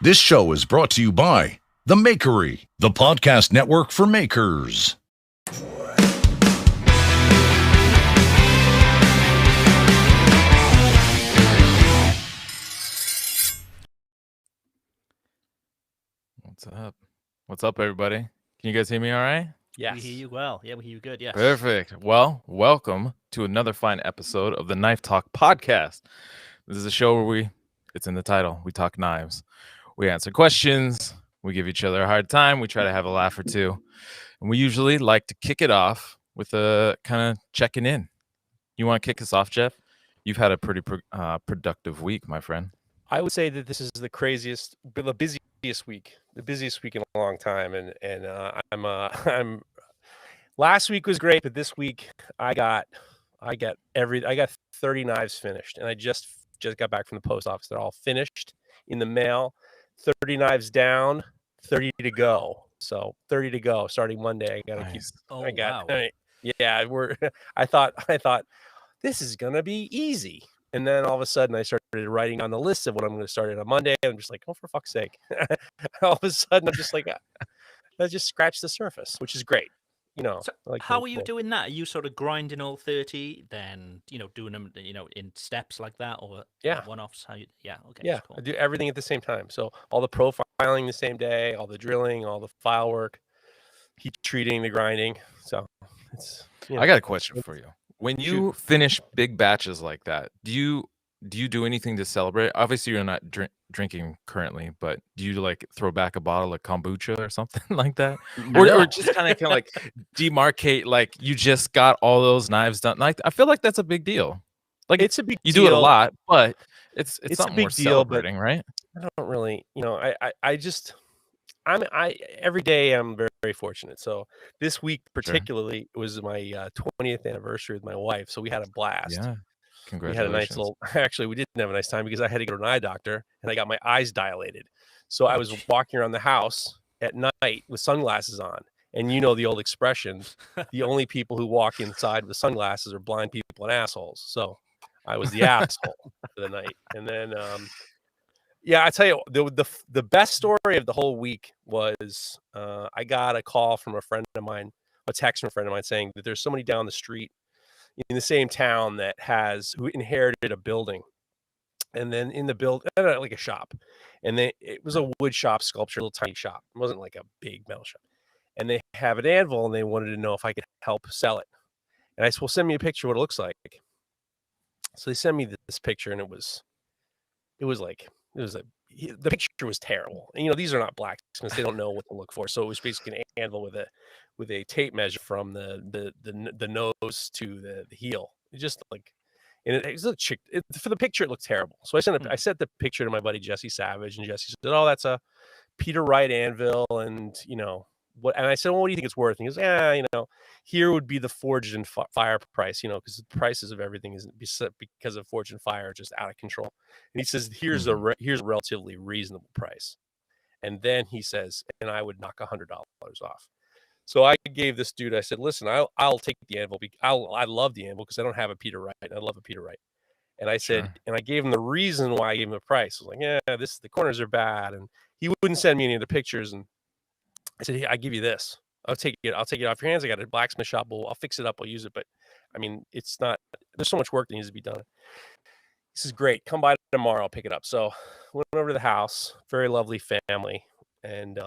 This show is brought to you by The Makery, the podcast network for makers. What's up? What's up, everybody? Can you guys hear me all right? Yes. We hear you well. Yeah, we hear you good. Yes. Perfect. Well, welcome to another fine episode of the Knife Talk podcast. This is a show where it's in the title, we talk knives. We answer questions. We give each other a hard time. We try to have a laugh or two. And we usually like to kick it off with a kind of checking in. You want to kick us off, Geoff? You've had a pretty productive week, my friend. I would say that this is the busiest week in a long time, and I'm. Last week was great, but this week I got 30 knives finished, and I just got back from the post office. They're all finished in the mail. 30 knives down, 30 to go. So 30 to go starting Monday. I gotta keep. Oh, wow. Yeah, I thought this is gonna be easy. And then all of a sudden I started writing on the list of what I'm going to start on Monday. And I'm just like, oh, for fuck's sake. All of a sudden I'm just like, let's just scratch the surface, which is great. You know, so how are you doing that? Are you sort of grinding all 30, then, doing them, in steps like that, or one-offs? Okay. Yeah, cool. I do everything at the same time. So all the profiling the same day, all the drilling, all the file work, heat treating, the grinding. So it's, I got a question for you. When you finish big batches like that, do you do anything to celebrate? Obviously, you're not drinking currently, but do you like throw back a bottle of kombucha or something like that, or just kind of like demarcate like you just got all those knives done? Like I feel like that's a big deal. Like it's a big. You do it a lot, but it's a big deal. But right? I don't really, I every day I'm very, very fortunate. So this week particularly was my 20th anniversary with my wife. So we had a blast. Yeah. Congratulations. We had a nice actually, we didn't have a nice time because I had to go to an eye doctor and I got my eyes dilated. So I was walking around the house at night with sunglasses on. And you know the old expression, the only people who walk inside with sunglasses are blind people and assholes. So I was the asshole for the night. And then I tell you, the best story of the whole week was I got a call from a text from a friend of mine saying that there's somebody down the street in the same town who inherited a building. And then in the build, like a shop. And it was a wood shop, sculpture, little tiny shop. It wasn't like a big metal shop. And they have an anvil and they wanted to know if I could help sell it. And I said, well, send me a picture of what it looks like. So they sent me this picture and the picture was terrible. And, these are not blacksmiths; they don't know what to look for. So it was basically an anvil with a tape measure from the nose to the heel. It just for the picture it looked terrible. So I sent the picture to my buddy Jesse Savage, and Jesse said, "Oh, that's a Peter Wright anvil," and what? And I said, "Well, what do you think it's worth?" And he goes, here would be the forged and fire price, because the prices of everything is because of forged and fire are just out of control. And he says, here's a relatively reasonable price. And then he says, and I would knock $100 off. So I gave this dude, I said, listen, I'll take the anvil. I love the anvil because I don't have a Peter Wright. I love a Peter Wright. And I said, and I gave him the reason why I gave him the price. I was like, the corners are bad. And he wouldn't send me any of the pictures. And I said, hey, I give you this. I'll take it off your hands. I got a blacksmith shop. I'll fix it up. I'll use it. But I mean, it's not, there's so much work that needs to be done. This is great. Come by tomorrow. I'll pick it up. So went over to the house, very lovely family. And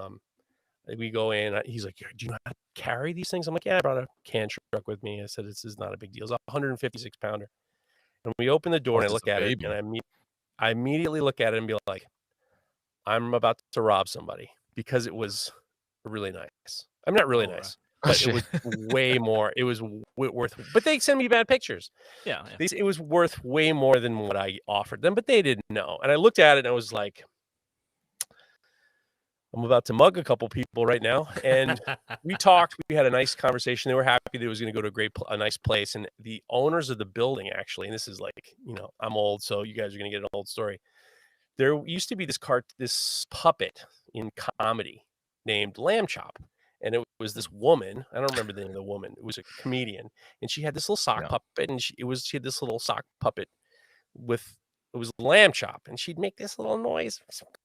we go in. He's like, do you know how to carry these things? I'm like, yeah, I brought a can truck with me. I said, this is not a big deal. It's a 156 pounder. And we open the door and I look at it and I immediately look at it and be like, I'm about to rob somebody, because it was really nice. I'm not really nice, but it was way more. It was worth, but they send me bad pictures. Yeah. It was worth way more than what I offered them, but they didn't know. And I looked at it and I was like, I'm about to mug a couple people right now. And we talked, we had a nice conversation. They were happy that it was going to go to a nice place. And the owners of the building, actually, and this is like, I'm old, so you guys are going to get an old story. There used to be this puppet in comedy named Lamb Chop. And it was this woman. I don't remember the name of the woman. It was a comedian. And she had this little sock puppet. And she had this little sock puppet it was Lamb Chop. And she'd make this little noise,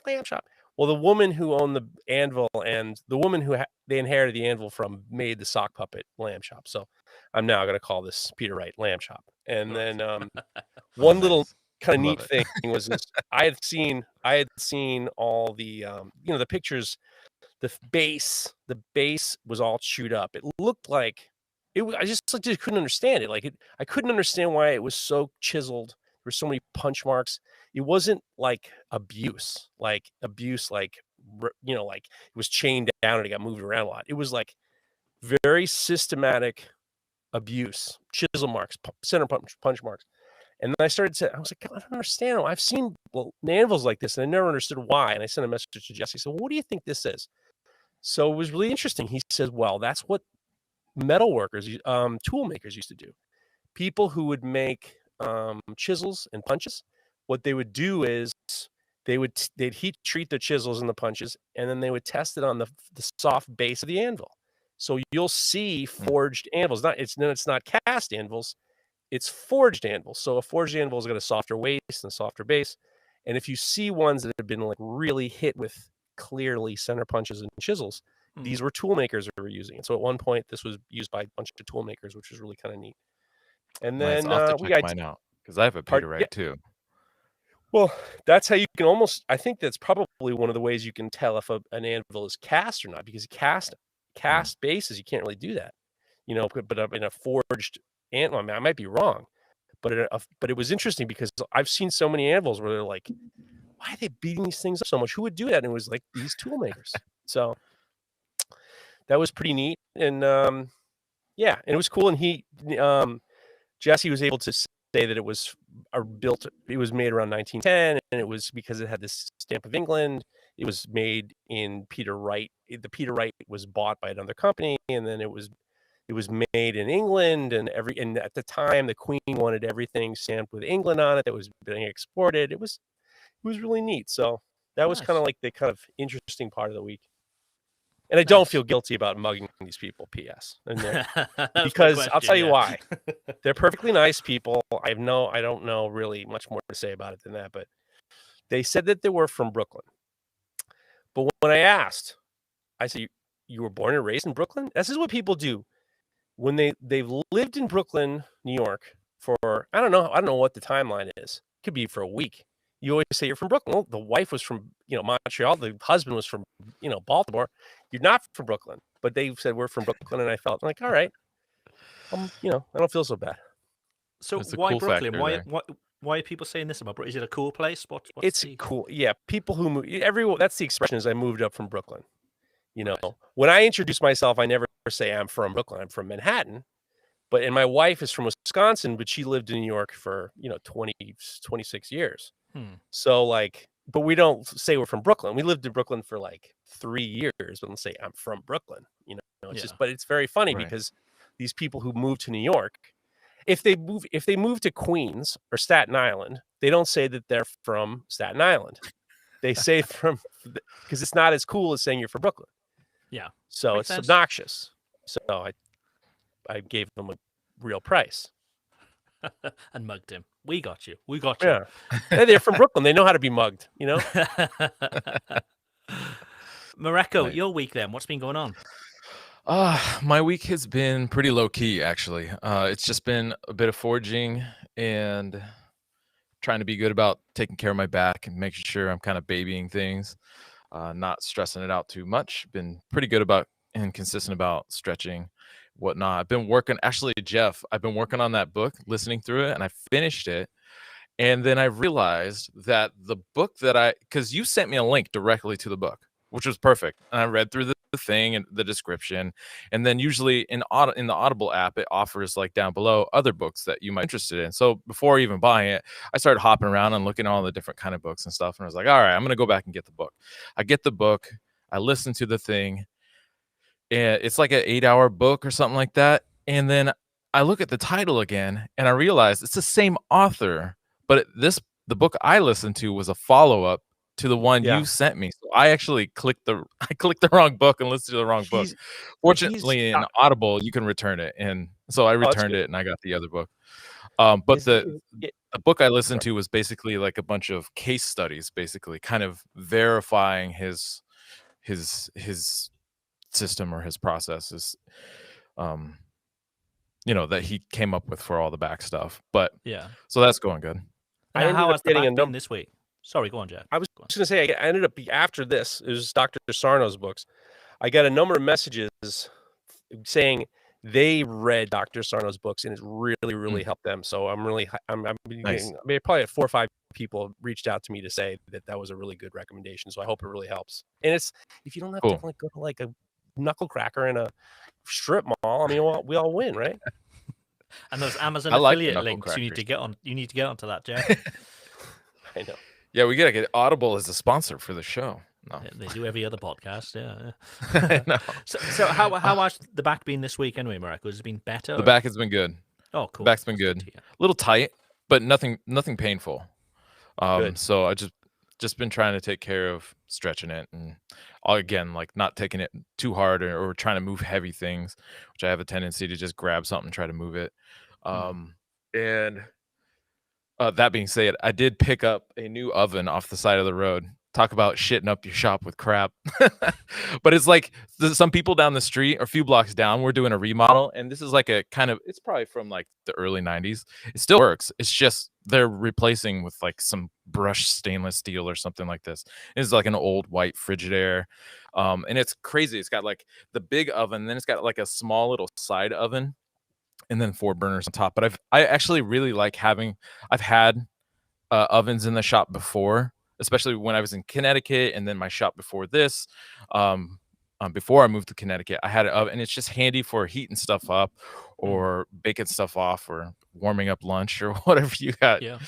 Lamb Chop. Well, the woman who owned the anvil and the woman who they inherited the anvil from made the sock puppet lamb chop. So I'm now going to call this Peter Wright lamb chop. And then one little kind of neat thing was this: I had seen all the the pictures. The base was all chewed up. It looked like I just couldn't understand it. I couldn't understand why it was so chiseled. There were so many punch marks. It wasn't like abuse, like it was chained down and it got moved around a lot. It was like very systematic abuse, chisel marks, center punch marks. And then I started to, I was like, I don't understand. I've seen anvils like this, and I never understood why. And I sent a message to Jesse. I said, well, what do you think this is? So it was really interesting. He says, well, that's what metal workers, tool makers used to do. People who would make chisels and punches, what they would do is they'd heat treat the chisels and the punches, and then they would test it on the soft base of the anvil. So you'll see forged anvils. It's not cast anvils, it's forged anvils. So a forged anvil has got a softer waist and a softer base. And if you see ones that have been like really hit with clearly center punches and chisels, these were tool makers who were using it. So at one point, this was used by a bunch of tool makers, which was really kind of neat. And then I'll have to check mine out because I have a Peter Wright too. Well, that's how you can almost. I think that's probably one of the ways you can tell if an anvil is cast or not, because cast bases you can't really do that, But in a forged anvil, I might be wrong, but it was interesting because I've seen so many anvils where they're like, why are they beating these things up so much? Who would do that? And it was like these tool makers. So that was pretty neat. And and it was cool. And Jesse was able to say that it was made around 1910, and it was because it had this stamp of England. It was made in Peter Wright. The Peter Wright was bought by another company, and then it was made in England, and at the time the Queen wanted everything stamped with England on it that was being exported. It was really neat. So that was kind of like the kind of interesting part of the week. And I don't feel guilty about mugging these people, P.S. Because I'll tell you why. They're perfectly nice people. I don't know really much more to say about it than that, but they said that they were from Brooklyn. But when I asked, I said, you were born and raised in Brooklyn? This is what people do. When they've lived in Brooklyn, New York for, I don't know what the timeline is. It could be for a week. You always say you're from Brooklyn. Well, the wife was from, Montreal. The husband was from, Baltimore. You're not from Brooklyn. But they said we're from Brooklyn, and I felt like, all right, I don't feel so bad. So why Brooklyn? Why are people saying this about Brooklyn? Is it a cool place? It's cool. Yeah, people who move. Everyone. That's the expression. Is I moved up from Brooklyn. When I introduce myself, I never say I'm from Brooklyn. I'm from Manhattan. And my wife is from Wisconsin, but she lived in New York for 26 years. So but we don't say we're from Brooklyn. We lived in Brooklyn for like 3 years. We don't say I'm from Brooklyn. But it's very funny because these people who move to New York, if they move to Queens or Staten Island, they don't say that they're from Staten Island. They say because it's not as cool as saying you're from Brooklyn. Yeah. So it's obnoxious. So I gave them a real price. And mugged him. We got you. Yeah. They're from Brooklyn. They know how to be mugged, Mareko, your week then, what's been going on? My week has been pretty low key, actually. It's just been a bit of forging and trying to be good about taking care of my back and making sure I'm kind of babying things, not stressing it out too much. Been pretty good about and consistent about stretching, whatnot. I've been working, actually, Geoff, I've been working on that book, listening through it, and I finished it. And then I realized that the book because you sent me a link directly to the book, which was perfect. And I read through the thing and the description. And then usually in the Audible app, it offers like down below other books that you might be interested in. So before even buying it, I started hopping around and looking at all the different kind of books and stuff. And I was like, all right, I'm going to go back and get the book. I get the book. I listen to the thing. And it's like an 8-hour book or something like that. And then I look at the title again and I realize it's the same author, but the book I listened to was a follow-up to the one you sent me. So I actually clicked the wrong book and listened to the wrong book. Fortunately, in Audible, you can return it. And so I returned it and I got the other book. But The book I listened to was basically like a bunch of case studies, basically kind of verifying his system or his processes, that he came up with for all the back stuff. But Yeah. so that's going good. I ended how up has the getting back a been this week? Sorry, go on, Jeff. I was just going to say, I ended up after this, it was Dr. Sarno's books. I got a number of messages saying they read Dr. Sarno's books and it's really, really helped them. So I'm really, I'm Nice. getting, I mean, probably 4 or 5 people reached out to me to say that was a really good recommendation. So I hope it really helps. And it's, if you don't have Cool. to like go to like a knuckle cracker in a strip mall, I mean, we all win, right? And those Amazon I like the affiliate knuckle links, you need to crackers. get on. You need to get onto that, Jeff. I know. Yeah, we gotta get Audible as a sponsor for the show. No, Yeah, they do every other podcast. Yeah. no. So how has the back been this week anyway, Mareko? Has it been better? The or- back has been good. Oh, cool. The back's been That's good. to hear. A little tight, but nothing painful. Good. So I just been trying to take care of stretching it, and again, like not taking it too hard or trying to move heavy things, which I have a tendency to just grab something and try to move it. And that being said, I did pick up a new oven off the side of the road. Talk about shitting up your shop with crap. But it's like some people down the street or a few blocks down, we're doing a remodel, and this is like a kind of, it's probably from like the early 90s. It still works. It's just they're replacing with like some brushed stainless steel or something like this. It's like an old white Frigidaire. And it's crazy. It's got like the big oven, then it's got like a small little side oven, and then 4 burners on top. But I actually really like I've had ovens in the shop before, especially when I was in Connecticut, and then my shop before this. Before I moved to Connecticut, I had an oven, and it's just handy for heating stuff up or baking stuff off or warming up lunch or whatever you got. Yeah.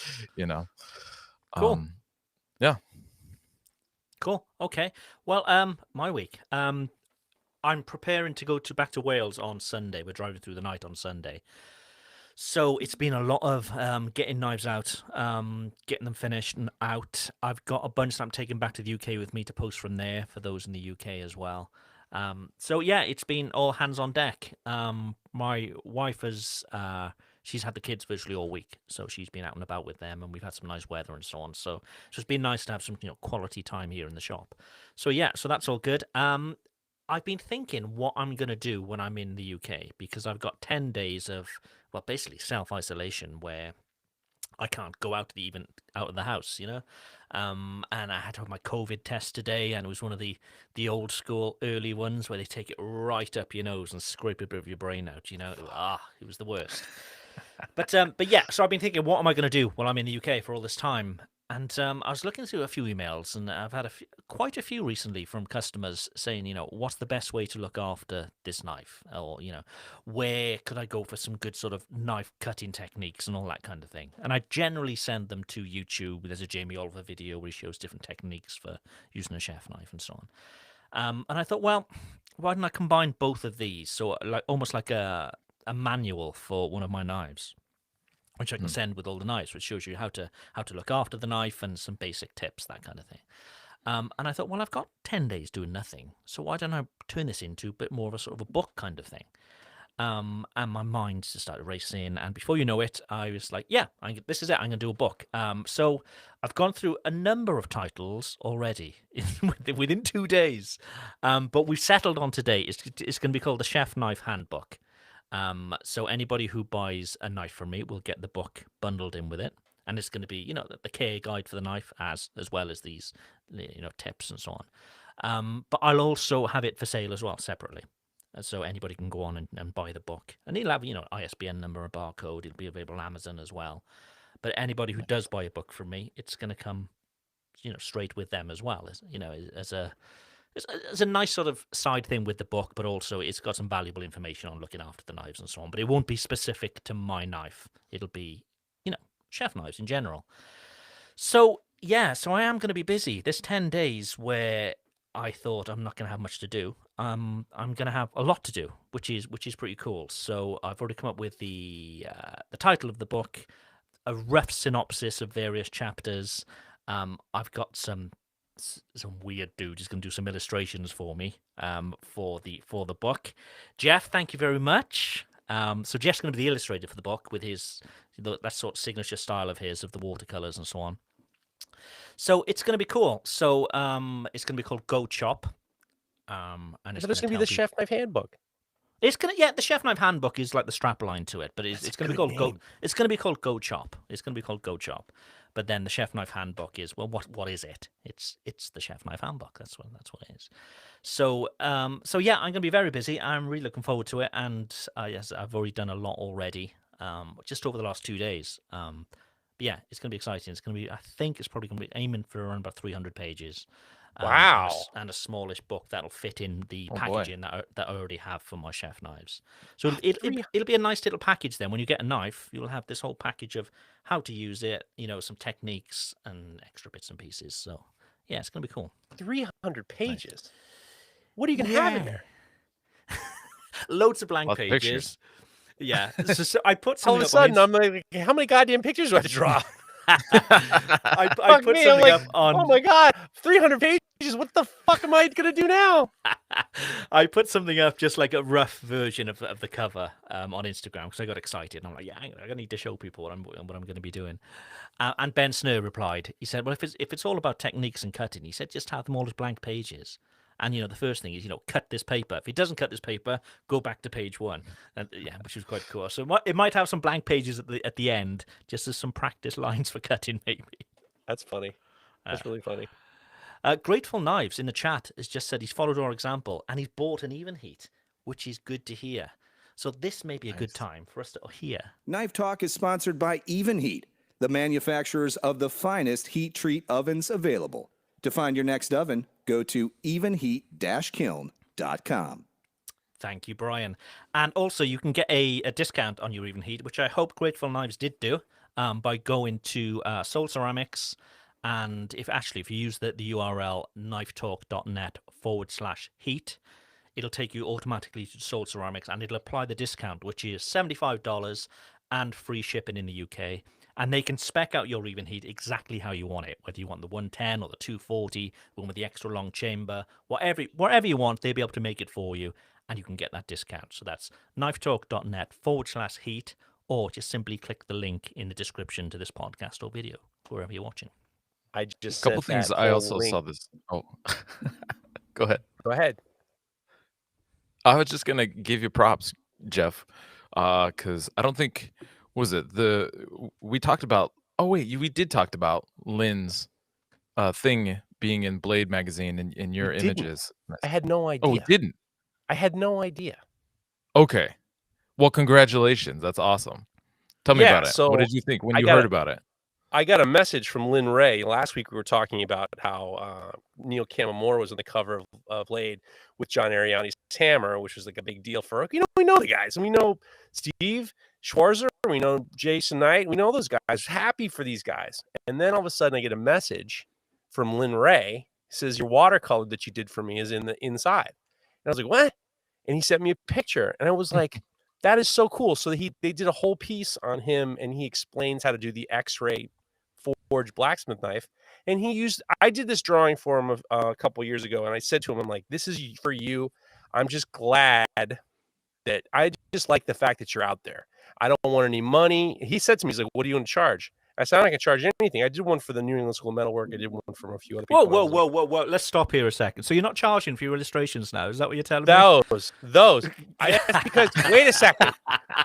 Cool. Yeah. Cool. Okay. Well, my week. I'm preparing to go back to Wales on Sunday. We're driving through the night on Sunday. So it's been a lot of getting knives out, getting them finished and out. I've got a bunch that I'm taking back to the UK with me to post from there for those in the UK as well. So yeah, it's been all hands on deck. My wife has she's had the kids virtually all week, so she's been out and about with them, and we've had some nice weather and so on. So it's been nice to have some quality time here in the shop. So yeah, so that's all good. I've been thinking what I'm going to do when I'm in the UK, because I've got 10 days of, well, basically self-isolation where I can't go out even out of the house, and I had to have my COVID test today, and it was one of the old school early ones where they take it right up your nose and scrape a bit of your brain out, it was the worst. But yeah, so I've been thinking, what am I going to do while I'm in the UK for all this time? And I was looking through a few emails, and I've had quite a few recently from customers saying, what's the best way to look after this knife? Or, where could I go for some good sort of knife cutting techniques and all that kind of thing? And I generally send them to YouTube. There's a Jamie Oliver video where he shows different techniques for using a chef knife and so on. And I thought, well, why don't I combine both of these? So almost like a manual for one of my knives, which I can send with all the knives, which shows you how to look after the knife and some basic tips, that kind of thing. And I thought, well, I've got 10 days doing nothing, so why don't I turn this into a bit more of a sort of a book kind of thing? And my mind just started racing, and before you know it, I was like, yeah, this is it, I'm going to do a book. So I've gone through a number of titles already within 2 days, but we've settled on today. It's going to be called the Chef Knife Handbook. So anybody who buys a knife from me will get the book bundled in with it, and it's going to be, the care guide for the knife as well as these, tips and so on. But I'll also have it for sale as well separately, so anybody can go on and buy the book, and it'll have, ISBN number, a barcode. It'll be available on Amazon as well. But anybody who does buy a book from me, it's going to come, straight with them as well, as a nice sort of side thing with the book, but also it's got some valuable information on looking after the knives and so on. But it won't be specific to my knife. It'll be, chef knives in general. So, yeah, so I am going to be busy. There's 10 days where I thought I'm not going to have much to do. I'm going to have a lot to do, which is pretty cool. So I've already come up with the title of the book, a rough synopsis of various chapters. I've got some weird dude who's going to do some illustrations for me for the book. Geoff, thank you very much. So Jeff's going to be the illustrator for the book with his That sort of signature style of his, of the watercolors and so on. So it's going to be cool. So it's going to be called Go Chop. And But it's going to be the Chef Knife Handbook. It's gonna, yeah. The Chef Knife Handbook is like the strap line to it, but it's going to be called Go. It's going to be called Go Chop. It's going to be called Go Chop. But then the Chef Knife Handbook is, well, what is it? It's the Chef Knife Handbook. That's what it is. So yeah, I'm going to be very busy. I'm really looking forward to it, and yes, I've already done a lot already. Just over the last 2 days. But yeah, it's going to be exciting. It's going to be. I think it's probably going to be aiming for around about 300 pages. Wow. And a smallish book that'll fit in the Oh, boy. packaging that I already have for my chef knives. So it'll be a nice little package then. When you get a knife, you'll have this whole package of how to use it, some techniques and extra bits and pieces. So yeah, it's going to be cool. 300 pages. What are you going to have in there? Loads of blank Lots of pages. pictures. Yeah. So I put All of something a up on sudden, I'm like, how many goddamn pictures do I have to draw? I Fuck put me, I'm something like, up on. oh my god, 300 pages. What the fuck am I going to do now? I put something up, just like a rough version of the cover on Instagram, because I got excited. And I'm like, yeah, I need to show people what I'm going to be doing. And Ben Snur replied. He said, well, if it's all about techniques and cutting, he said, just have them all as blank pages. And the first thing is, cut this paper. If he doesn't cut this paper, go back to page 1. And yeah, which was quite cool. So it might have some blank pages at the end, just as some practice lines for cutting, maybe. That's funny. That's really funny. Grateful Knives in the chat has just said he's followed our example and he's bought an even heat, which is good to hear. So this may be a good time for us to hear. Knife Talk is sponsored by Even Heat, the manufacturers of the finest heat treat ovens available. To find your next oven, go to evenheat-kiln.com. Thank you, Brian. And also, you can get a discount on your Even Heat, which I hope Grateful Knives did do, by going to Soul Ceramics. And if you use the URL knifetalk.net/heat, it'll take you automatically to Soul Ceramics, and it'll apply the discount, which is $75 and free shipping in the UK. And they can spec out your Even Heat exactly how you want it, whether you want the 110 or the 240, one with the extra long chamber, whatever you want, they'll be able to make it for you, and you can get that discount. So that's knifetalk.net/heat, or just simply click the link in the description to this podcast or video, wherever you're watching. I just A couple said things that I whole also link. saw this. Oh, go ahead. Go ahead. I was just gonna give you props, Jeff, because I don't think we talked about. Oh wait, we did talk about Lynn's thing being in Blade magazine in your We didn't. images. I had no idea. Oh, we didn't. I had no idea. Okay. Well, congratulations. That's awesome. Tell me Yeah, about it. so What did you think when I you got heard a- about it? I got a message from Lynn Ray. Last week we were talking about how Neil Kamamura was on the cover of Blade with John Ariani's hammer, which was like a big deal for, we know the guys. And we know Steve Schwarzer, we know Jason Knight, we know those guys. Happy for these guys. And then all of a sudden I get a message from Lynn Ray. It says, your watercolor that you did for me is in the inside. And I was like, what? And he sent me a picture. And I was like, that is so cool. So they did a whole piece on him, and he explains how to do the X-ray forged blacksmith knife. And I did this drawing for him a couple years ago, and I said to him, I'm like, this is for you. I'm just glad that I just like the fact that you're out there. I don't want any money. He said to me, he's like, what are you going to charge? I said, I'm not going to charge anything. I did one for the New England School of Metalwork. I did one from a few other people. Whoa. Let's stop here a second. So you're not charging for your illustrations now? Is that what you're telling me? Those. That's because, wait a second.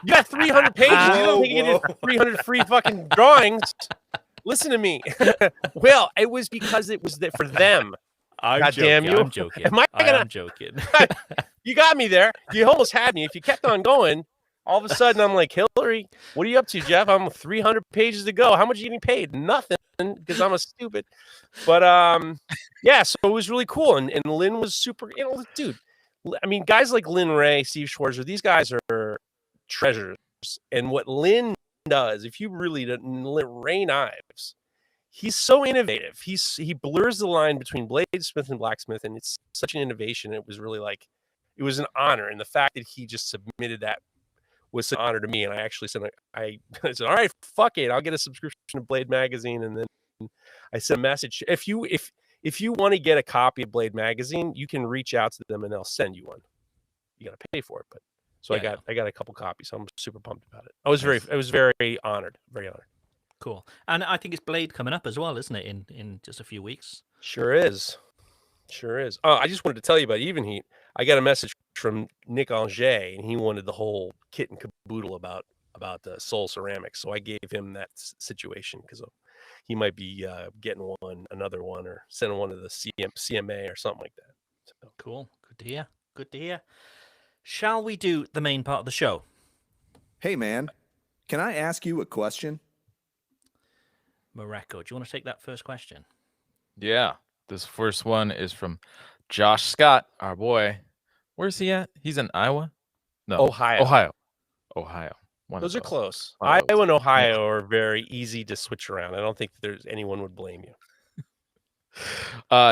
You got 300 pages. You don't think you can do 300 free fucking drawings. Listen to me. Well, it was because it was for them. I'm joking. I'm joking. You got me there. You almost had me. If you kept on going, all of a sudden I'm like, Hillary, what are you up to, Jeff? I'm 300 pages to go. How much are you getting paid? Nothing, because I'm a stupid. But yeah, so it was really cool. And Lynn was super, dude. I mean, guys like Lynn Ray, Steve Schwarzer, these guys are treasures. And what Lynn does, if you really Ray Knives, he's so innovative. He blurs the line between bladesmith and blacksmith, and it's such an innovation. It was really it was an honor, and the fact that he just submitted that was an honor to me. And I actually said, I said, all right, fuck it, I'll get a subscription to Blade magazine. And then I sent a message. If you want to get a copy of Blade magazine, you can reach out to them and they'll send you one. You got to pay for it, but So Yeah, I got a couple copies. So I'm super pumped about it. I was very honored. Very honored. Cool. And I think it's Blade coming up as well, isn't it? In just a few weeks. Sure is. Sure is. Oh, I just wanted to tell you about Even Heat. I got a message from Nick Anger, and he wanted the whole kit and caboodle about the Soul Ceramics. So I gave him that situation because he might be getting another one, or sending one to the CMA or something like that. So. Cool. Good to hear. Good to hear. Shall we do the main part of the show? Hey, man, can I ask you a question? Mareko, do you want to take that first question? Yeah. This first one is from Josh Scott, our boy. Where's he at? He's in Iowa? No. Ohio. One Those of are close. One of those. Iowa and Ohio are very easy to switch around. I don't think there's anyone would blame you.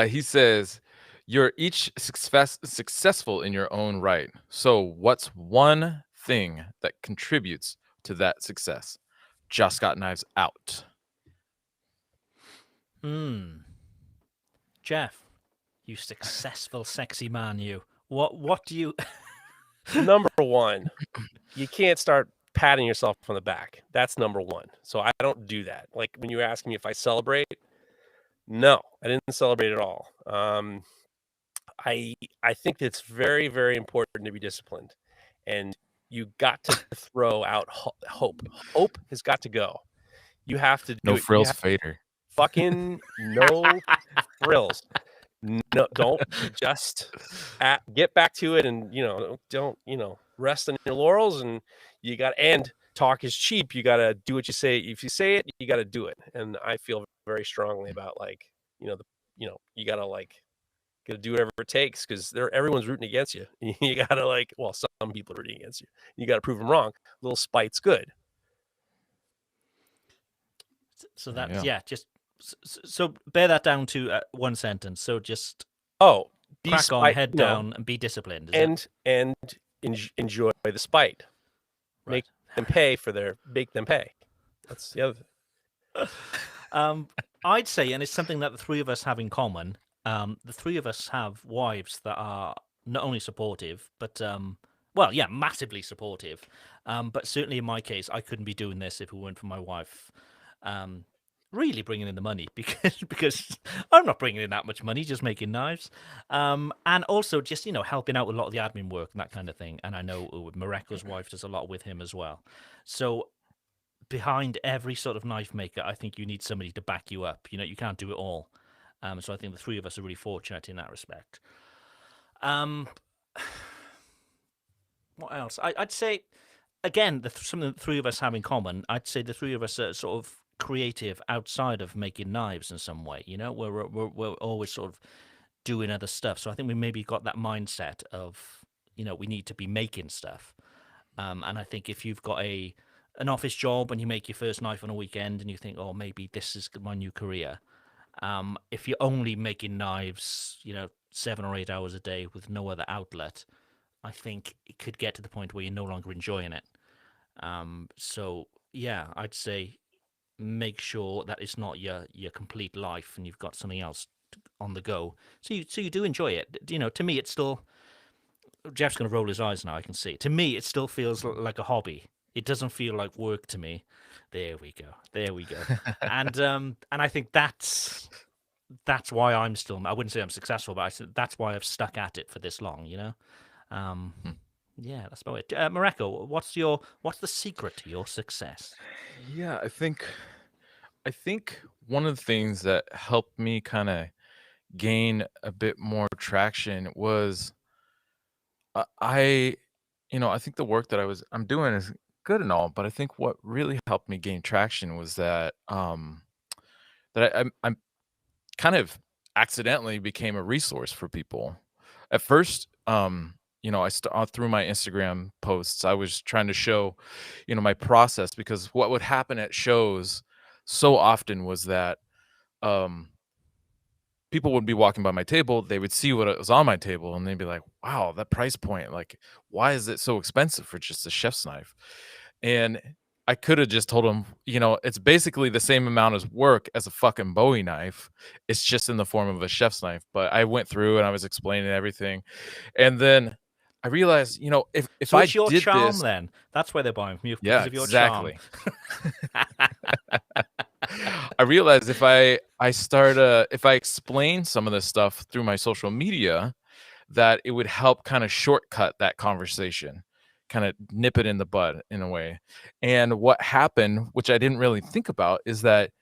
He says, you're each successful in your own right. So what's one thing that contributes to that success? Josh Scott Knives out. Geoff, you successful, sexy man, you. What do you... Number one, you can't start patting yourself on the back. That's number one. So I don't do that. Like when you were asking me if I celebrate, no, I didn't celebrate at all. I think it's very, very important to be disciplined, and you got to throw out hope. Hope has got to go. You have to do No it. frills fader. Fucking no frills. No, don't just get back to it, and don't rest on your laurels. And you got, and talk is cheap. You got to do what you say. If you say it, you got to do it. And I feel very strongly about you got to do whatever it takes, because everyone's rooting against you. You got to some people are rooting against you. You got to prove them wrong. A little spite's good. So that's just. So bear that down to one sentence. So just be crack on, head down, and be disciplined. And enjoy the spite. Right. Make them pay. That's the other thing. I'd say, and it's something that the three of us have in common. The three of us have wives that are not only supportive, but massively supportive. But certainly in my case, I couldn't be doing this if it weren't for my wife. Really bringing in the money, because I'm not bringing in that much money, just making knives, and also just helping out with a lot of the admin work and that kind of thing. And I know Mareko's wife does a lot with him as well. So behind every sort of knife maker, I think you need somebody to back you up. You can't do it all. So I think the three of us are really fortunate in that respect. What else? I'd say, again, something the three of us have in common. I'd say the three of us are sort of creative outside of making knives in some way. We're always sort of doing other stuff. So I think we maybe got that mindset of we need to be making stuff. And I think if you've got an office job and you make your first knife on a weekend and you think, oh, maybe this is my new career. If you're only making knives, 7 or 8 hours a day with no other outlet, I think it could get to the point where you're no longer enjoying it. So yeah, I'd say make sure that it's not your complete life and you've got something else on the go. So you do enjoy it. To me, it's still. Geoff's going to roll his eyes now. I can see. To me, it still feels like a hobby. It doesn't feel like work to me. There we go. And I think that's why I'm still. I wouldn't say I'm successful, but I said that's why I've stuck at it for this long. Yeah, that's about it. Mareko, what's the secret to your success? Yeah, I think one of the things that helped me kind of gain a bit more traction was I think the work that I'm doing is good and all, but I think what really helped me gain traction was that I'm kind of accidentally became a resource for people. At first, through my Instagram posts, I was trying to show, my process, because what would happen at shows so often was that people would be walking by my table, they would see what was on my table, and they'd be like, wow, that price point, like, why is it so expensive for just a chef's knife? And I could have just told them, it's basically the same amount of work as a fucking Bowie knife. It's just in the form of a chef's knife. But I went through and I was explaining everything. And then I realized, if So I it's your did charm this, then. That's why they're buying from you, yeah, because of your charm. exactly. I realized if I explain some of this stuff through my social media, that it would help kind of shortcut that conversation, kind of nip it in the bud in a way. And what happened, which I didn't really think about, is that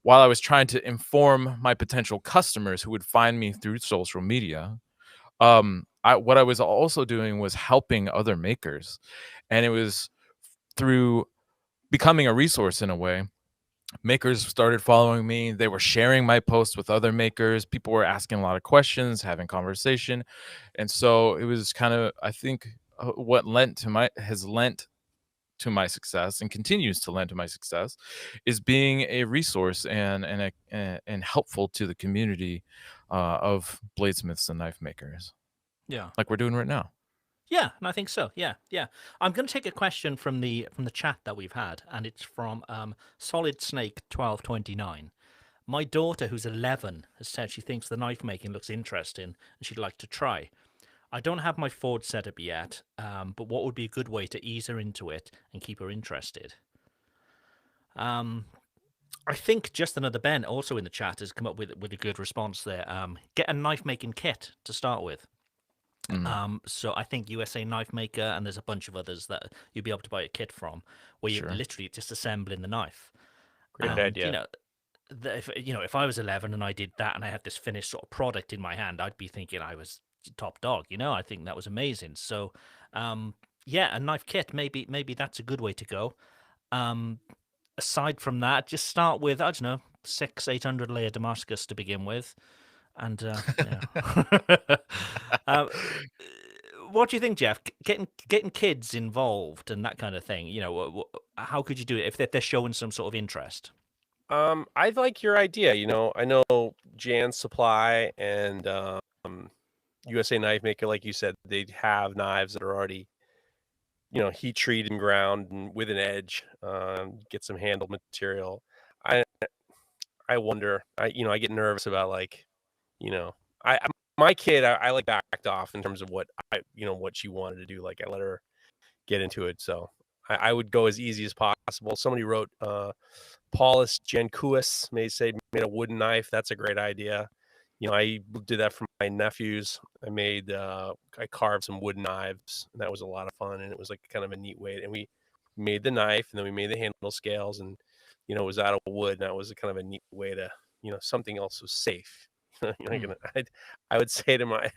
while I was trying to inform my potential customers who would find me through social media, what I was also doing was helping other makers, and it was through becoming a resource in a way. Makers started following me. They were sharing my posts with other makers. People were asking a lot of questions, having conversation. And so it was kind of, I think, what has lent to my success and continues to lend to my success is being a resource and helpful to the community of bladesmiths and knife makers, Yeah. like we're doing right now. Yeah, and I think so. Yeah. I'm going to take a question from the chat that we've had, and it's from Solid Snake 1229. My daughter, who's 11, has said she thinks the knife making looks interesting and she'd like to try. I don't have my Ford set up yet, but what would be a good way to ease her into it and keep her interested? I think just another Ben, also in the chat, has come up with a good response there. Get a knife making kit to start with. So I think USA Knife Maker, and there's a bunch of others that you'll be able to buy a kit from, where you're Sure. literally just assembling the knife. Great And, idea. If I was 11 and I did that and I had this finished sort of product in my hand, I'd be thinking I was top dog. I think that was amazing. So, a knife kit, maybe that's a good way to go. Aside from that, just start with, I don't know, 800 layer Damascus to begin with. And what do you think, Geoff? Getting kids involved and that kind of thing. How could you do it if they're showing some sort of interest? I like your idea. I know Jan's Supply and USA Knife Maker, like you said, they have knives that are already, heat treated and ground and with an edge. Get some handle material. I wonder. I get nervous about I my kid. I like backed off in terms of what what she wanted to do. Like I let her get into it. So I would go as easy as possible. Somebody wrote Paulus Jankuis made a wooden knife. That's a great idea. I did that for my nephews. I carved some wooden knives, and that was a lot of fun. And it was like kind of a neat way. And we made the knife, and then we made the handle scales, and it was out of wood. And that was a kind of a neat way to, something else was safe. I would say to my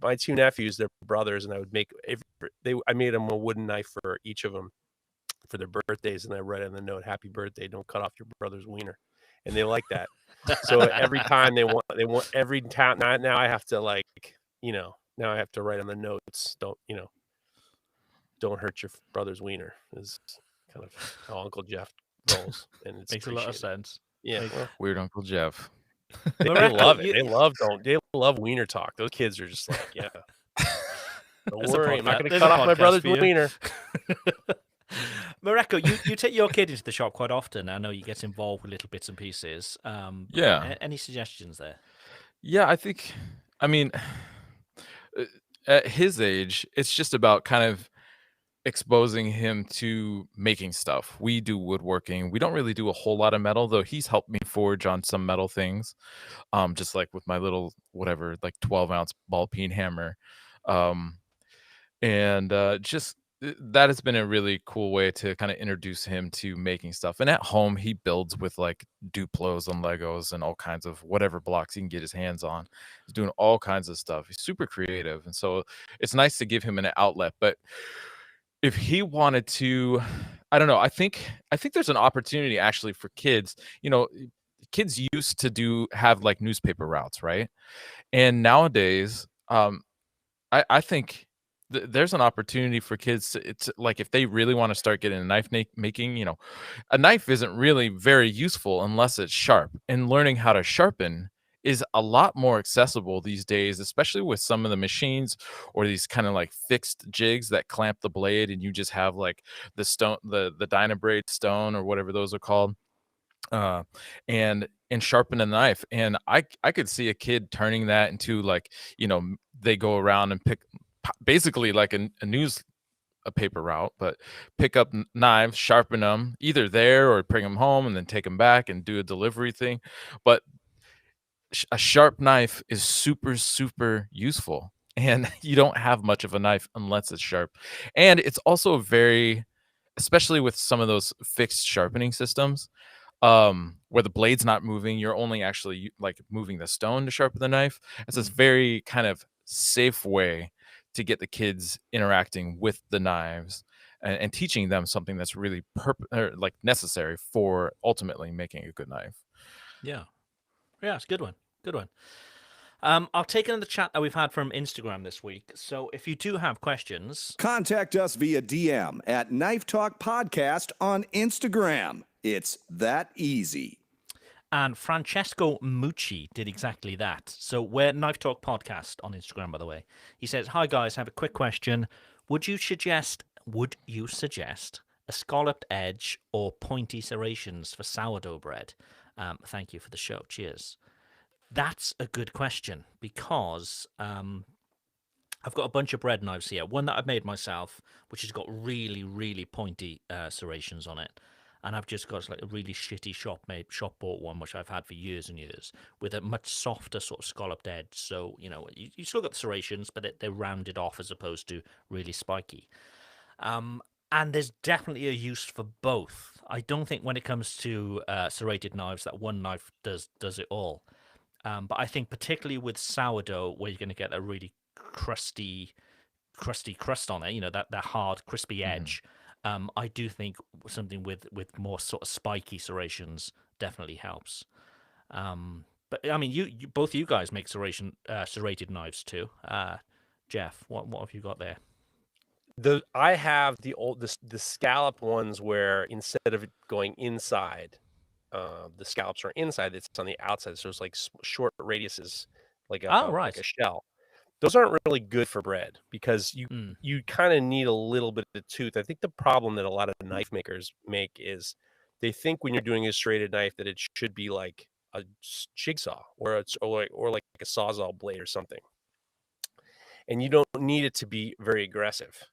my two nephews, they're brothers, and I would I made them a wooden knife for each of them for their birthdays, and I write on the note, "Happy birthday! Don't cut off your brother's wiener," and they like that. So every time they want every time now I have to now I have to write on the notes, don't hurt your brother's wiener is kind of how Uncle Jeff rolls, and it Makes a lot of sense. Yeah, well, Weird Uncle Jeff. they love it. They love wiener talk. Those kids are just like, yeah. Don't worry, I'm not going to cut off my brother's wiener. Mareko, you take your kid into the shop quite often. I know you get involved with little bits and pieces. Yeah. Any suggestions there? Yeah, I mean, at his age, it's just about kind of exposing him to making stuff. We do woodworking. We don't really do a whole lot of metal, though he's helped me forge on some metal things. Just like with my little, whatever, like 12-ounce ball peen hammer. Just that has been a really cool way to kind of introduce him to making stuff. And at home, he builds with like Duplos and Legos and all kinds of whatever blocks he can get his hands on. He's doing all kinds of stuff. He's super creative. And so it's nice to give him an outlet. But if he wanted to, I don't know, I think there's an opportunity actually for kids. Kids used to have like newspaper routes, right? And nowadays, I think there's an opportunity for kids it's like if they really want to start getting a knife making, a knife isn't really very useful unless it's sharp, and learning how to sharpen is a lot more accessible these days, especially with some of the machines or these kind of like fixed jigs that clamp the blade, and you just have like the stone, the Dynabrade stone or whatever those are called, and sharpen a knife. And I could see a kid turning that into like, they go around and basically like a paper route, but pick up knives, sharpen them either there or bring them home and then take them back and do a delivery thing. But a sharp knife is super, super useful. And you don't have much of a knife unless it's sharp. And it's also very, especially with some of those fixed sharpening systems, where the blade's not moving, you're only actually like moving the stone to sharpen the knife. It's this very kind of safe way to get the kids interacting with the knives and teaching them something that's really like necessary for ultimately making a good knife. Yeah, it's a good one. Good one. I'll take another chat that we've had from Instagram this week. So if you do have questions, Contact us via DM at Knife Talk Podcast on Instagram. It's that easy. and Francesco Mucci did exactly that. So we're Knife Talk Podcast on Instagram, by the way. He says, "Hi guys, I have a quick question. Would you suggest a scalloped edge or pointy serrations for sourdough bread? Thank you for the show. Cheers." That's a good question because I've got a bunch of bread knives here. One that I've made myself, which has got really, really pointy serrations on it. And I've just got like a really shitty shop bought one, which I've had for years and years, with a much softer sort of scalloped edge. So, you still got the serrations, but they're rounded off as opposed to really spiky. And there's definitely a use for both. I don't think when it comes to serrated knives that one knife does it all. But I think particularly with sourdough, where you're going to get a really crusty crust on it, that hard, crispy edge. I do think something with more sort of spiky serrations definitely helps. But I mean, you both of you guys make serrated knives too. Geoff, what have you got there? I have the scallop ones where instead of it going inside, the scallops are inside. It's on the outside, so it's like short radiuses, like like a shell. Those aren't really good for bread because you kind of need a little bit of tooth. I think the problem that a lot of knife makers make is they think when you're doing a serrated knife that it should be like a jigsaw or like a sawzall blade or something, and you don't need it to be very aggressive.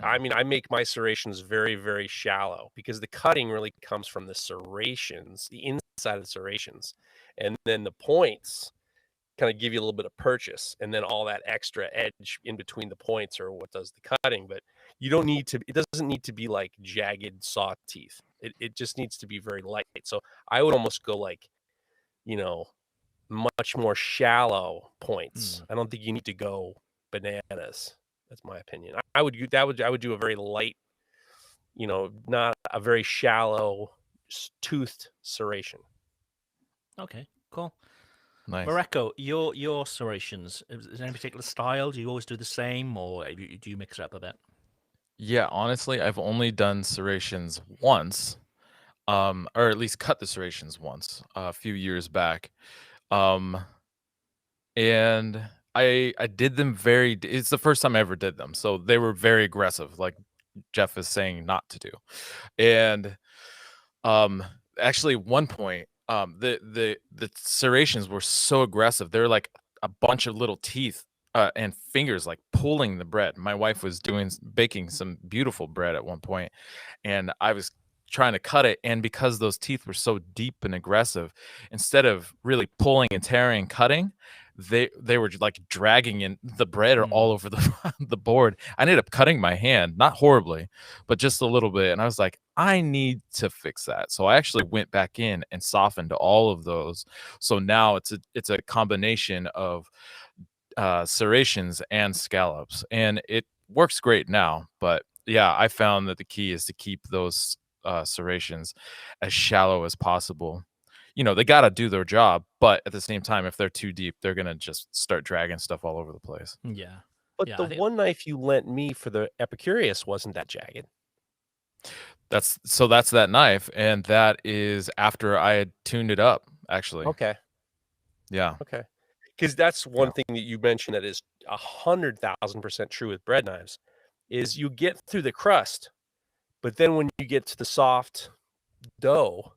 I mean, I make my serrations very, very shallow because the cutting really comes from the serrations, the inside of the serrations, and then the points kind of give you a little bit of purchase, and then all that extra edge in between the points are what does the cutting. But it doesn't need to be like jagged saw teeth. It just needs to be very light. So I would almost go like, much more shallow points. I don't think you need to go bananas. That's my opinion. I would do a very light, not a very shallow toothed serration. Okay, cool. Nice. Mareko, your serrations, is there any particular style? Do you always do the same, or do you mix it up a bit? Yeah, honestly, I've only done serrations once, or at least cut the serrations once a few years back. And I did them it's the first time I ever did them. So they were very aggressive, like Geoff is saying not to do. And actually one point, the serrations were so aggressive. They're like a bunch of little teeth and fingers like pulling the bread. My wife was baking some beautiful bread at one point, and I was trying to cut it, and because those teeth were so deep and aggressive, instead of really pulling and tearing and cutting, they were like dragging in the bread all over the board. I ended up cutting my hand, not horribly, but just a little bit, and I was like, I need to fix that. So I actually went back in and softened all of those. So now it's a combination of serrations and scallops, and it works great now. But yeah, I found that the key is to keep those serrations as shallow as possible. They got to do their job, but at the same time, if they're too deep, they're going to just start dragging stuff all over the place. Yeah. But Yeah, the one knife you lent me for the Epicurious wasn't that jagged. That's that knife, and that is after I had tuned it up, actually. Okay. Yeah. Okay. Because that's one thing that you mentioned that is 100,000% true with bread knives is you get through the crust, but then when you get to the soft dough,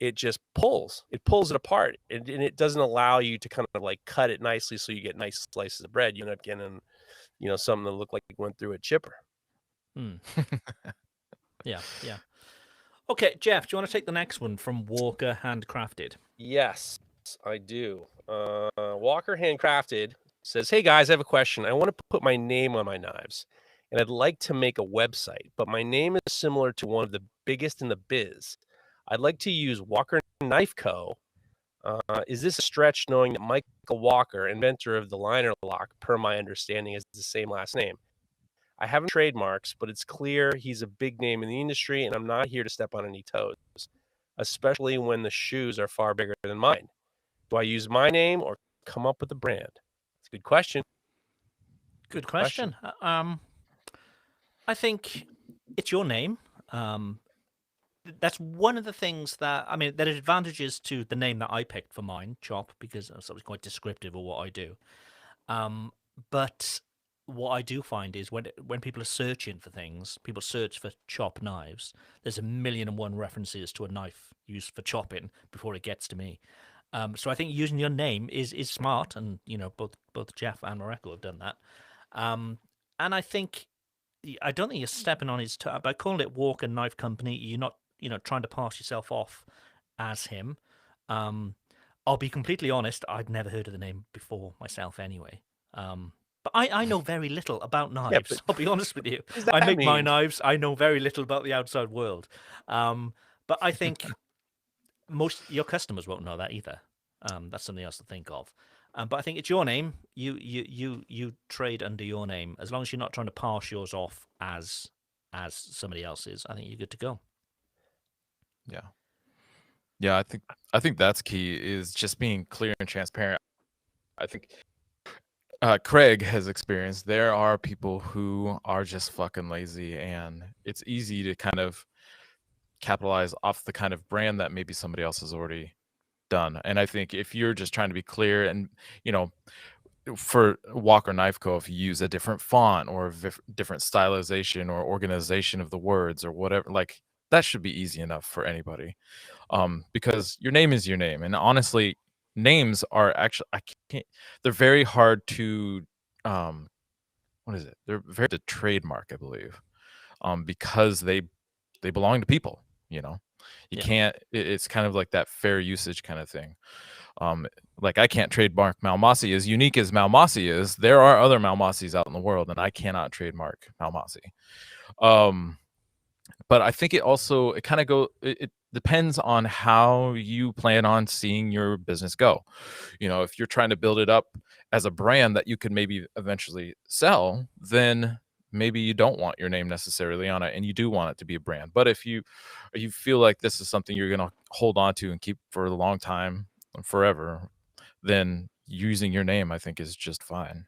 it just pulls it apart, and it doesn't allow you to kind of like cut it nicely so you get nice slices of bread. You end up getting something that looked like it went through a chipper. Yeah. Okay, Geoff, do you want to take the next one from Walker Handcrafted? Yes, I do. Walker Handcrafted says, "Hey guys, I have a question. I want to put my name on my knives, and I'd like to make a website, but my name is similar to one of the biggest in the biz. I'd like to use Walker Knife Co. Is this a stretch knowing that Michael Walker, inventor of the liner lock, per my understanding, is the same last name? I haven't trademarks, but it's clear he's a big name in the industry, and I'm not here to step on any toes, especially when the shoes are far bigger than mine. Do I use my name or come up with a brand?" It's a good question. Good question. I think it's your name. That's one of the things that, I mean, there are advantages to the name that I picked for mine, Chop, because it's quite descriptive of what I do. But what I do find is when people are searching for things, people search for chop knives. There's 1,000,001 references to a knife used for chopping before it gets to me. So I think using your name is smart, and both Geoff and Mareko have done that. And I don't think you're stepping on his toe by calling it Walker Knife Company. You're not trying to pass yourself off as him. I'll be completely honest, I'd never heard of the name before myself anyway. But I know very little about knives. but I'll be honest with you. what does that I make my mean? knives. I know very little about the outside world. But I think most your customers won't know that either. That's something else to think of. But I think it's your name. You trade under your name. As long as you're not trying to pass yours off as somebody else's, I think you're good to go. Yeah, I think that's key, is just being clear and transparent. I think Craig has experienced there are people who are just fucking lazy, and it's easy to kind of capitalize off the kind of brand that maybe somebody else has already done. And I think if you're just trying to be clear, and for Walker Knife Co., if you use a different font or different stylization or organization of the words or whatever, like, that should be easy enough for anybody. Because your name is your name, and honestly, names are actually, they're very hard to what is it? They're very hard to trademark, I believe, because they belong to people. You can't. It's kind of like that fair usage kind of thing. Like, I can't trademark Malmasi. As unique as Malmasi is, there are other Malmasis out in the world, and I cannot trademark Malmasi. But I think it depends on how you plan on seeing your business go. If you're trying to build it up as a brand that you could maybe eventually sell, then maybe you don't want your name necessarily on it, and you do want it to be a brand. But if you feel like this is something you're going to hold on to and keep for a long time, forever, then using your name, I think, is just fine.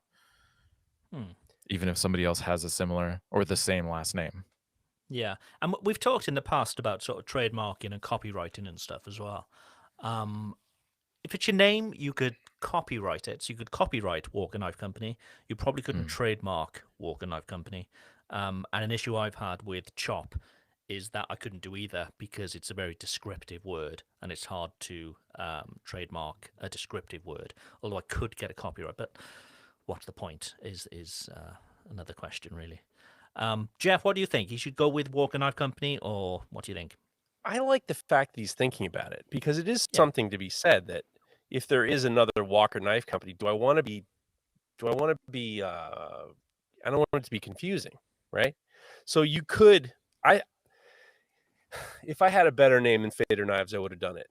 Even if somebody else has a similar or the same last name. Yeah, and we've talked in the past about sort of trademarking and copywriting and stuff as well. If it's your name, you could copyright it. So you could copyright Walker Knife Company. You probably couldn't trademark Walker Knife Company. And an issue I've had with Chop is that I couldn't do either, because it's a very descriptive word, and it's hard to trademark a descriptive word. Although I could get a copyright, but what's the point is another question, really. Geoff, what do you think? You should go with Walker Knife Company, or what do you think? I like the fact that he's thinking about it, because it is something to be said that if there is another Walker Knife Company, I don't want it to be confusing, right? So you could, if I had a better name than Fader Knives, I would have done it,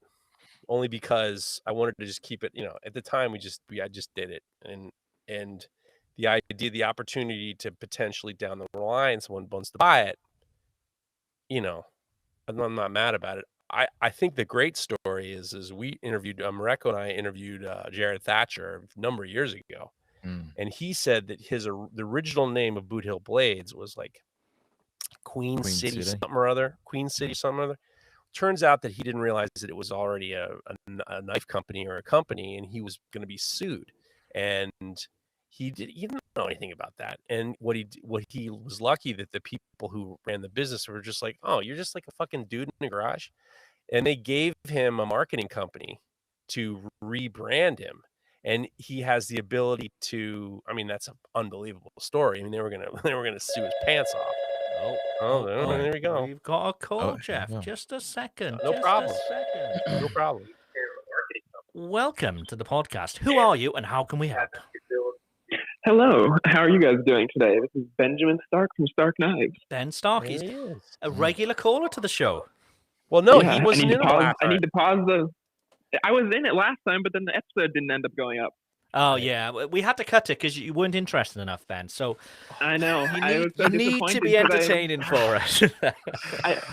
only because I wanted to just keep it, at the time I just did it. And the idea, the opportunity to potentially down the line, someone wants to buy it, I'm not mad about it. I think the great story is we interviewed, Mareko and I interviewed Jared Thatcher a number of years ago. And he said that the original name of Boot Hill Blades was like Queen City something or other. Turns out that he didn't realize that it was already a knife company or a company, and he was going to be sued. And he didn't know anything about that. And what he was lucky that the people who ran the business were just like, "Oh, you're just like a fucking dude in a garage," and they gave him a marketing company to rebrand him. and he has the ability to. I mean, that's an unbelievable story. I mean, they were gonna sue his pants off. There we go. We've got a call, Oh, Jeff. yeah. Just a second. No just problem. A second. No problem. Welcome to the podcast. Who are you and how can we help? Hello, how are you guys doing today? This is Benjamin Stark from Stark Knives. Ben Stark There is he is. a regular caller to the show. Well, no, Yeah, he wasn't in it last I need time. to pause the. I was in it last time, but then the episode didn't end up going up. Oh, yeah. We had to cut it because you weren't interested enough, Ben. So I know. you I was need, so you need to disappointed be 'cause entertaining for us.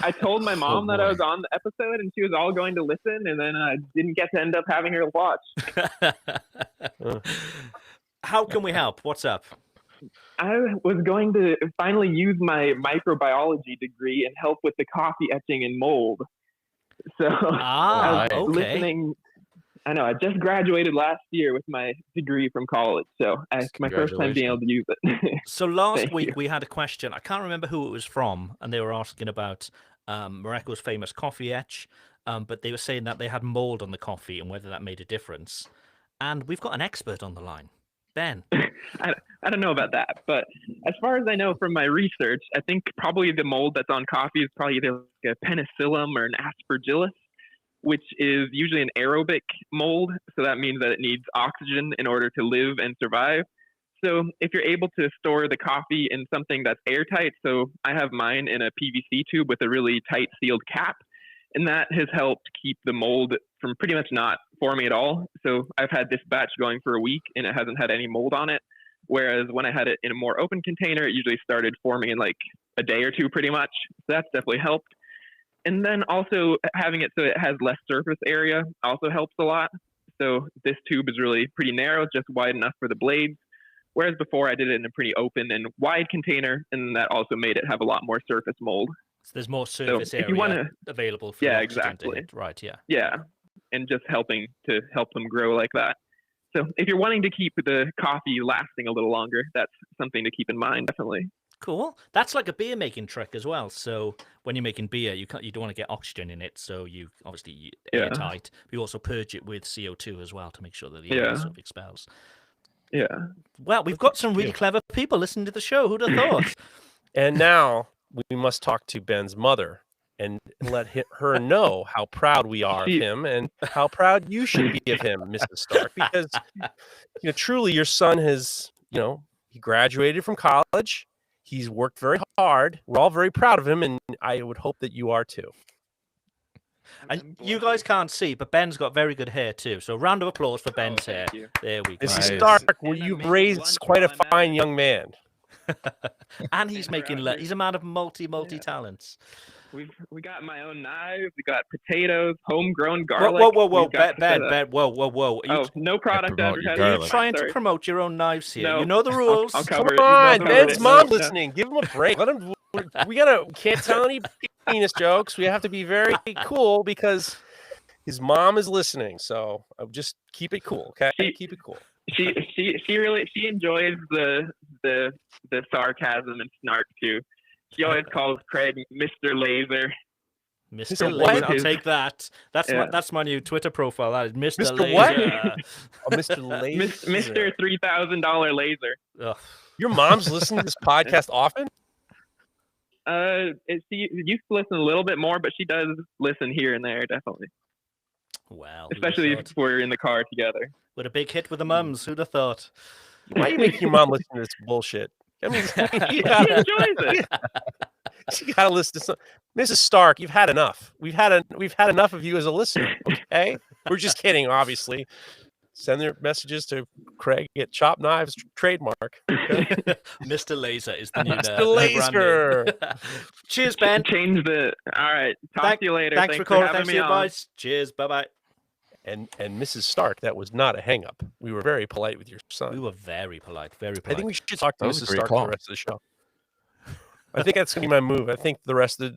I told my mom that I boy. was on the episode, and she was all going to listen, and then I didn't get to end up having her watch. How can we help? What's up? I was going to finally use my microbiology degree and help with the coffee etching and mold. So I was Okay. listening. I know. I just graduated last year with my degree from college, so it's my first time being able to use it. So last Thank week you. we had a question. I can't remember who it was from, and they were asking about Mareko's famous coffee etch, but they were saying that they had mold on the coffee and whether that made a difference. And we've got an expert on the line, Ben. I don't know about that, but as far as I know from my research, I think probably the mold that's on coffee is probably either like a penicillium or an aspergillus, which is usually an aerobic mold. So that means that it needs oxygen in order to live and survive. So if you're able to store the coffee in something that's airtight, so I have mine in a PVC tube with a really tight sealed cap, and that has helped keep the mold from pretty much not forming at all. So I've had this batch going for a week and it hasn't had any mold on it. Whereas when I had it in a more open container, it usually started forming in like a day or two pretty much. So that's definitely helped. And then also having it so it has less surface area also helps a lot. So this tube is really pretty narrow, just wide enough for the blades. Whereas before I did it in a pretty open and wide container, and that also made it have a lot more surface mold. So there's more surface if area you wanna- available for Yeah, oxygen to exactly. hit. Right, yeah. Yeah, and just helping to help them grow like that. So if you're wanting to keep the coffee lasting a little longer, that's something to keep in mind, definitely. Cool. That's like a beer making trick as well. So when you're making beer, you don't want to get oxygen in it, so you obviously Yeah. airtight. But you also purge it with CO2 as well to make sure that the Yeah. air sort of expels. Yeah. Well, we've got some really clever people listening to the show. Who'd have thought? And now we must talk to Ben's mother and let her know how proud we are of him and how proud you should be of him, Mrs. Stark, because truly your son has, he graduated from college. He's worked very hard. We're all very proud of him, and I would hope that you are too. And you guys can't see, but Ben's got very good hair too. So round of applause for Ben's hair. you. There we go. Mrs. Nice. Stark, well, you've raised quite a fine young man. And he's making he's a man of multi talents. We got my own knives. We got potatoes, homegrown Whoa, garlic. whoa, We've got Ben, the- whoa. Are you, no product promote your advertising. garlic. you trying to Sorry. promote your own knives here? No, You know the rules. I'll Come cover it. on, No, Ben's no, mom no. listening. Give him a break. Let him. Can't tell any penis jokes. We have to be very cool because his mom is listening. So just keep it cool, okay? Keep it cool. She enjoys the sarcasm and snark too. She always calls Craig Mr. Laser. Mr. Mr. what? Laser, I'll take that. That's my new Twitter profile. That is Mr. Mr. Laser. what? Oh, Mr. Laser. Mr. $3,000 laser. Ugh. Your mom's listening to this podcast often? She used to listen a little bit more, but she does listen here and there, definitely. Well, Especially if we're in the car together. with a big hit with the mums. Who'd have thought? Why are you making your mom listen to this bullshit? I mean, She enjoys it. you gotta listen to some. Mrs. Stark, you've had enough. We've had enough of you as a listener. Okay, we're just kidding, obviously. Send their messages to Craig at Chop Knives trademark. Okay? Mr. Laser is the new Mr. Laser. Cheers, Ben. Change the. All right. Talk to you later. Thanks for calling. having Thanks for me your on. advice. Cheers. Bye bye. And Mrs. Stark, that was not a hang up. We were very polite with your son. We were very polite. Very I polite. think we should talk to That was a Mrs. great Stark for call. the rest of the show. I think that's gonna be my move. I think the rest of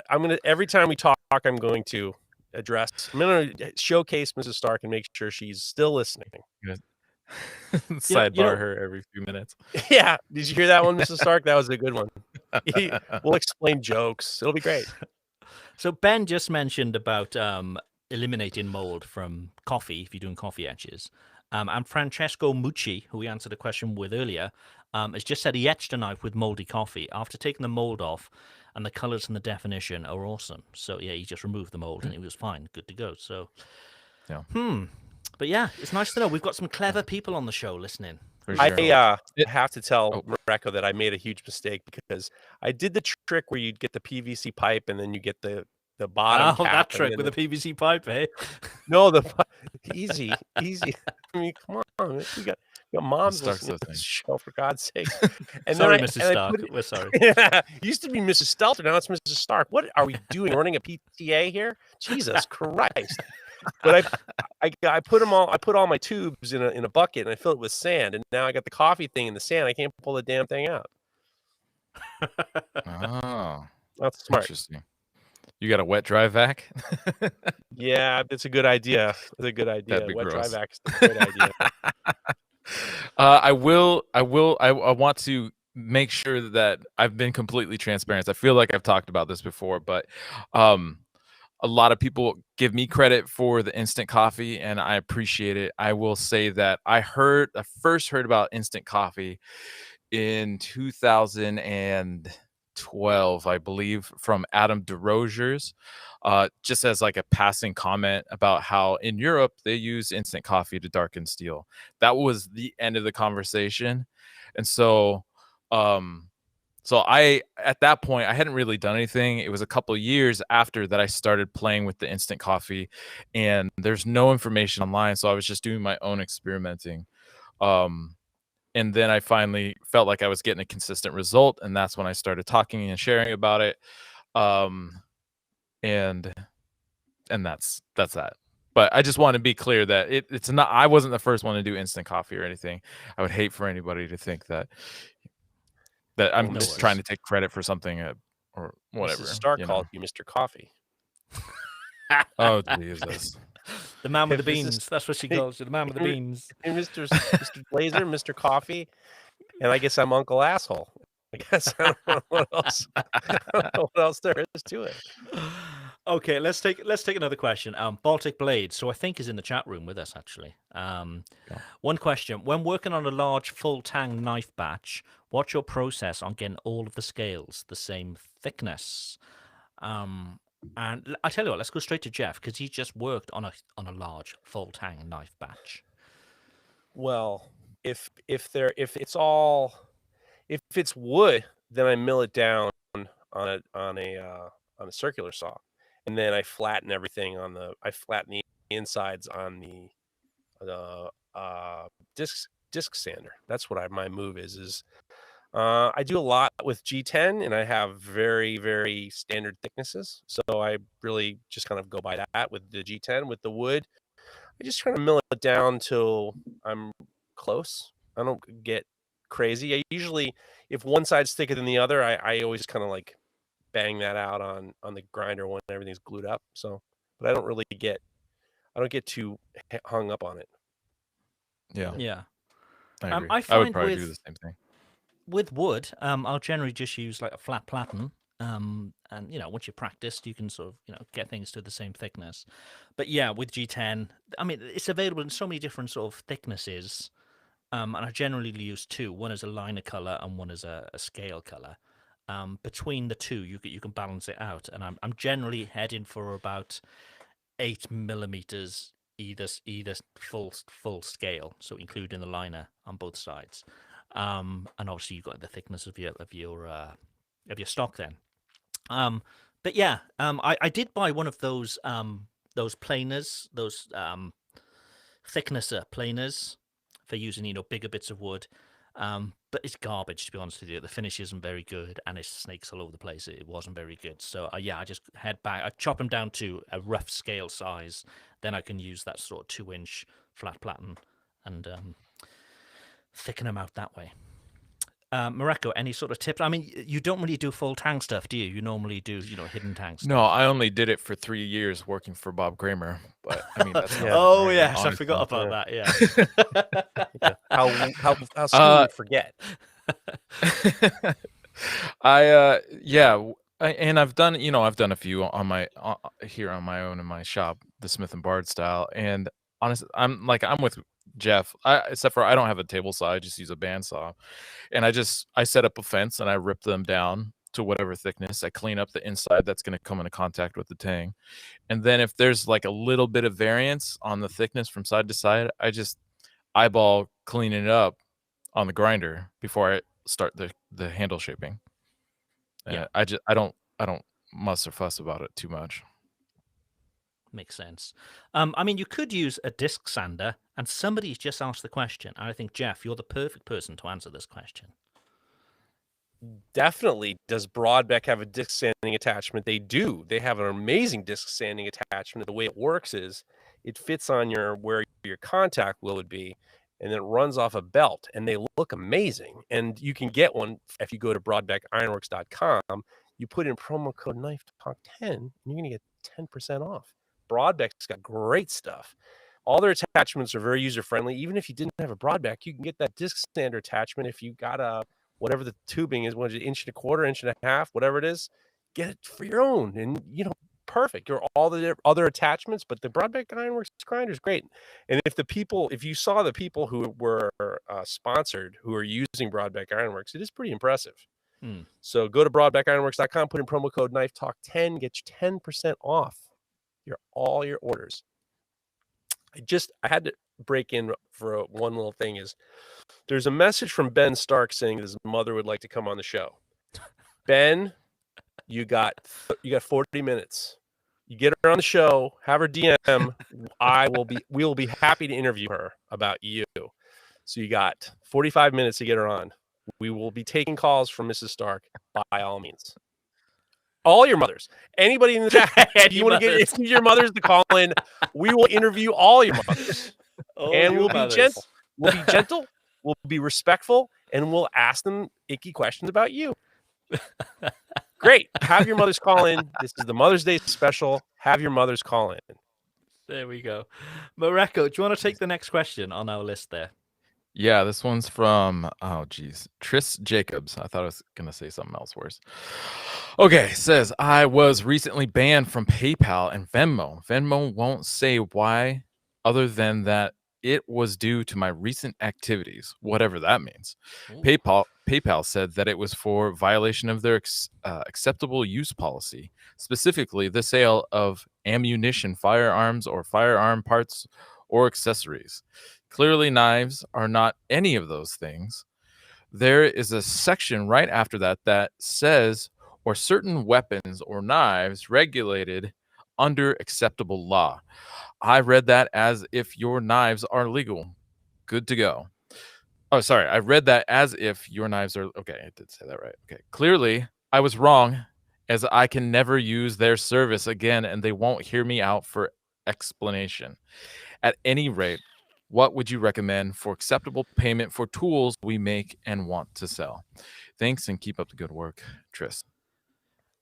I'm gonna every time we talk, I'm going to showcase Mrs. Stark and make sure she's still listening. Sidebar her every few minutes. Yeah, did you hear that one, Mrs. Stark? That was a good one. We'll explain jokes. It'll be great. So Ben just mentioned about eliminating mold from coffee if you're doing coffee etches. And Francesco Mucci, who we answered a question with earlier, has just said he etched a knife with moldy coffee. After taking the mold off, and the colors and the definition are awesome. So yeah, he just removed the mold and it was fine, good to go. So Yeah. But yeah, it's nice to know we've got some clever people on the show listening. For sure. I have to tell Oh. Mareko that I made a huge mistake because I did the trick where you'd get the PVC pipe and then you get the bottom cap. That and trick then with the PVC pipe, eh? No, easy. I mean, come on, we got moms Stark's listening to listening. this show, for God's sake. And Sorry, then Mrs. I Stark. put it- We're sorry. Yeah, used to be Mrs. Stelter, now it's Mrs. Stark. What are we doing? Running a PTA here? Jesus Christ! But I put them all. I put all my tubes in a bucket and I fill it with sand, and now I got the coffee thing in the sand. I can't pull the damn thing out. Oh, That's smart. interesting. You got a wet dry vac? Yeah, it's a good idea. It's a good idea. That'd be Wet dry gross. vac is a great idea. I want to make sure that I've been completely transparent. I feel like I've talked about this before, but a lot of people give me credit for the instant coffee, and I appreciate it. I will say that I first heard about instant coffee in 2012, I believe, from Adam DeRozier's, just as like a passing comment about how in Europe they use instant coffee to darken steel. That was the end of the conversation. And so I, at that point, I hadn't really done anything. It was a couple of years after that I started playing with the instant coffee, and there's no information online. So I was just doing my own experimenting. And then I finally felt like I was getting a consistent result. And that's when I started talking and sharing about it. And that's that. But I just want to be clear that it's not, I wasn't the first one to do instant coffee or anything. I would hate for anybody to think that I'm No just worries. trying to take credit for something or whatever. Mrs. Stark you know? called you Mr. Coffee. Oh, Jesus. The man with the This is- beans. That's what she calls you. The man with the beans. Hey, Mr. Blazer, Mr. Coffee, and I guess I'm Uncle Asshole. I guess I don't know what else. I don't know what else there is to it. Okay, let's take another question. Baltic Blade, so I think is in the chat room with us actually. One question: when working on a large full tang knife batch, what's your process on getting all of the scales the same thickness? And I tell you what, let's go straight to Geoff because he just worked on a large full tang knife batch. Well, if it's wood, then I mill it down on a circular saw, and then I flatten everything I flatten the insides on the disc sander. That's what my move is. I do a lot with G10, and I have very, very standard thicknesses. So I really just kind of go by that with the G10. With the wood, I just try to mill it down till I'm close. I don't get crazy. I usually, if one side's thicker than the other, I always kind of like bang that out on the grinder when everything's glued up. So, but I don't get too hung up on it. Yeah. Yeah. I agree. I I find would probably do with- the same thing. With wood, I'll generally just use like a flat platen. And once you're practiced, you can sort of get things to the same thickness. But yeah, with G10, I mean, it's available in so many different sort of thicknesses. And I generally use two. One is a liner color and one is a scale color. Between the two, you can balance it out. And I'm generally heading for about 8 millimeters either full scale, so including the liner on both sides. And obviously you've got the thickness of your stock then. But yeah, I did buy one of those planers, those thicknesser planers for using bigger bits of wood. But it's garbage, to be honest with you. The finish isn't very good, and it snakes all over the place. It wasn't very good. So I just head back. I chop them down to a rough scale size. Then I can use that sort of 2-inch flat platen and thicken them out that way. Mareko, any sort of tips? I mean, you don't really do full tang stuff, do you? You normally do, hidden tang stuff. No, I only did it for 3 years working for Bob Kramer. But I mean, that's not Oh very yes, I honest, forgot though. about that. Yeah. How soon you forget? And I've done a few on my here on my own in my shop, the Smith and Bard style, and honestly, I'm with Jeff. Except for I don't have a table saw. I just use a bandsaw, and I set up a fence and I rip them down to whatever thickness. I clean up the inside that's going to come into contact with the tang, and then if there's like a little bit of variance on the thickness from side to side, I just eyeball cleaning it up on the grinder before I start the handle shaping. Yeah. I don't muss or fuss about it too much. Makes sense. I mean, you could use a disc sander, and somebody's just asked the question. And I think, Jeff, you're the perfect person to answer this question. Definitely. Does Broadbeck have a disc sanding attachment? They do. They have an amazing disc sanding attachment. The way it works is it fits on where your contact wheel would be, and it runs off a belt, and they look amazing. And you can get one if you go to broadbeckironworks.com. You put in promo code KNIFETALK10, and you're going to get 10% off. Broadbeck's got great stuff. All their attachments are very user friendly. Even if you didn't have a Broadbeck, you can get that disc sander attachment if you got a whatever the tubing is, what is it, inch and a quarter, inch and a half, whatever it is, get it for your own. And, perfect. Or all the other attachments, but the Broadbeck Ironworks grinder is great. And if you saw the people who were sponsored who are using Broadbeck Ironworks, it is pretty impressive. So go to broadbeckironworks.com, put in promo code KNIFETALK10, get you 10% off all your orders. I had to break in for one little thing is there's a message from Ben Stark saying his mother would like to come on the show. Ben, you got 40 minutes. You get her on the show, have her DM. We will be happy to interview her about you. So you got 45 minutes to get her on. We will be taking calls from Mrs. Stark by all means. All your mothers. Anybody in the chat, you want to get your mothers to call in, we will interview all your mothers. And we'll be gentle. We'll be gentle. We'll be respectful, and we'll ask them icky questions about you. Great. Have your mothers call in. This is the Mother's Day special. Have your mothers call in. There we go. Mareko, do you want to take the next question on our list there? Yeah, this one's from, Tris Jacobs. I thought I was going to say something else worse. Okay, says, I was recently banned from PayPal and Venmo. Venmo won't say why other than that it was due to my recent activities, whatever that means. Ooh. PayPal said that it was for violation of their acceptable use policy, specifically the sale of ammunition, firearms, or firearm parts or accessories. Clearly, knives are not any of those things. There is a section right after that says, or certain weapons or knives regulated under acceptable law. I read that as if your knives are legal. Good to go. Oh, sorry. I read that as if your knives are... Okay, I did say that right. Okay. Clearly, I was wrong, as I can never use their service again, and they won't hear me out for explanation. At any rate, what would you recommend for acceptable payment for tools we make and want to sell? Thanks, and keep up the good work, Tris.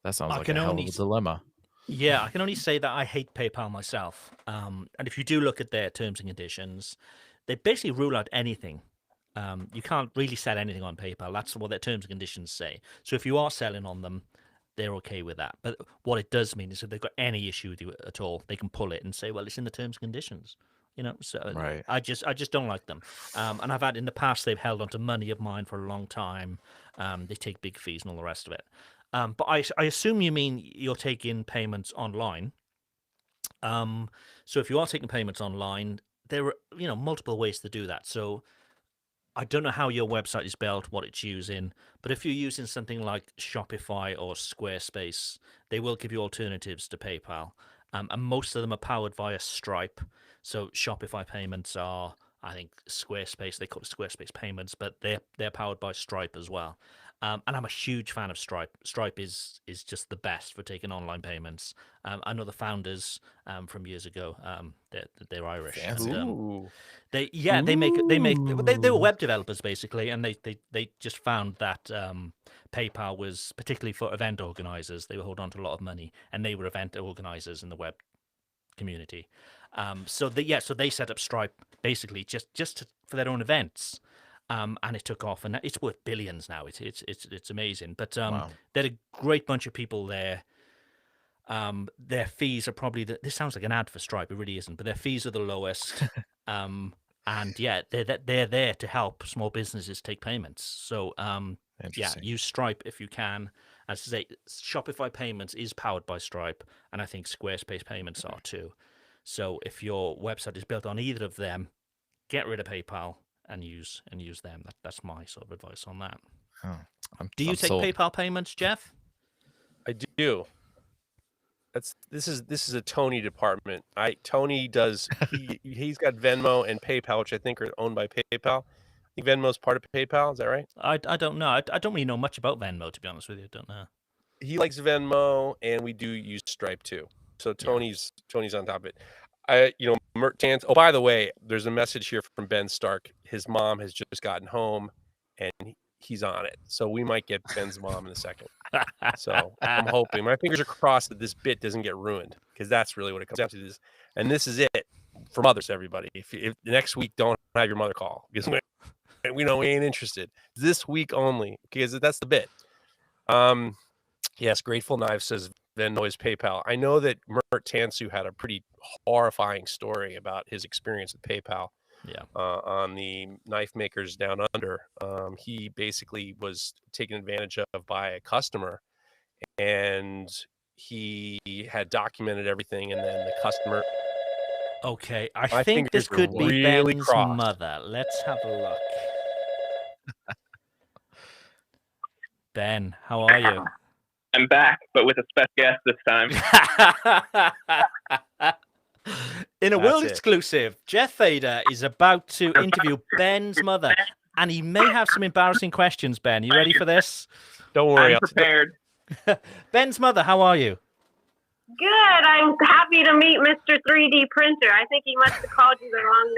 That sounds like a hell of a dilemma. Yeah, I can only say that I hate PayPal myself. And if you do look at their terms and conditions, they basically rule out anything. You can't really sell anything on PayPal. That's what their terms and conditions say. So if you are selling on them, they're okay with that. But what it does mean is if they've got any issue with you at all, they can pull it and say, well, it's in the terms and conditions. So right. I just don't like them. And I've had in the past, they've held onto money of mine for a long time. They take big fees and all the rest of it. But I assume you mean you're taking payments online. So if you are taking payments online, there are multiple ways to do that. So I don't know how your website is built, what it's using, but if you're using something like Shopify or Squarespace, they will give you alternatives to PayPal. And most of them are powered via Stripe. So Shopify payments are, I think, Squarespace. They call it Squarespace payments, but they're powered by Stripe as well. And I'm a huge fan of Stripe. Stripe is just the best for taking online payments. I know the founders from years ago. They're Irish. And, they were web developers basically, and they just found that PayPal was particularly for event organizers. They would hold on to a lot of money, and they were event organizers in the web community. So they set up Stripe basically just for their own events. And it took off, and it's worth billions now. It's amazing. But wow. There are a great bunch of people there. Their fees are probably this sounds like an ad for Stripe. It really isn't, but their fees are the lowest. And yeah, they're there to help small businesses take payments. So yeah, use Stripe if you can. As I say, Shopify Payments is powered by Stripe, and I think Squarespace Payments are too. So if your website is built on either of them, get rid of PayPal and use them. That's my sort of advice on that. Oh, Do you take sold. PayPal payments, Geoff? I do. This is a Tony department. Tony does he's got Venmo and PayPal, which I think are owned by PayPal. I think Venmo's part of PayPal. Is that right? I don't know. I don't really know much about Venmo, to be honest with you. I don't know. He likes Venmo, and we do use Stripe too. So Tony's on top of it. Oh, by the way, there's a message here from Ben Stark. His mom has just gotten home, and he's on it. So we might get Ben's mom in a second. So I'm hoping. My fingers are crossed that this bit doesn't get ruined, because that's really what it comes down to. And this is it for mothers, everybody. If next week, don't have your mother call, because we know we ain't interested. This week only, because that's the bit. Yes, Grateful Knife says Venmo is PayPal. I know that Mert Tansu had a pretty horrifying story about his experience with PayPal. Yeah. On the knife makers down under. He basically was taken advantage of by a customer, and he had documented everything, and then the customer. Okay, I think this could be really Ben's crossed. mother. Let's have a look. Ben, how are you? I'm back, but with a special guest this time. In a world exclusive, Geoff Fader is about to interview Ben's mother, and he may have some embarrassing questions. Ben, you ready for this? Don't worry, I'm prepared. Ben's mother, how are you? Good. I'm happy to meet Mr. 3D Printer. I think he must have called you the wrong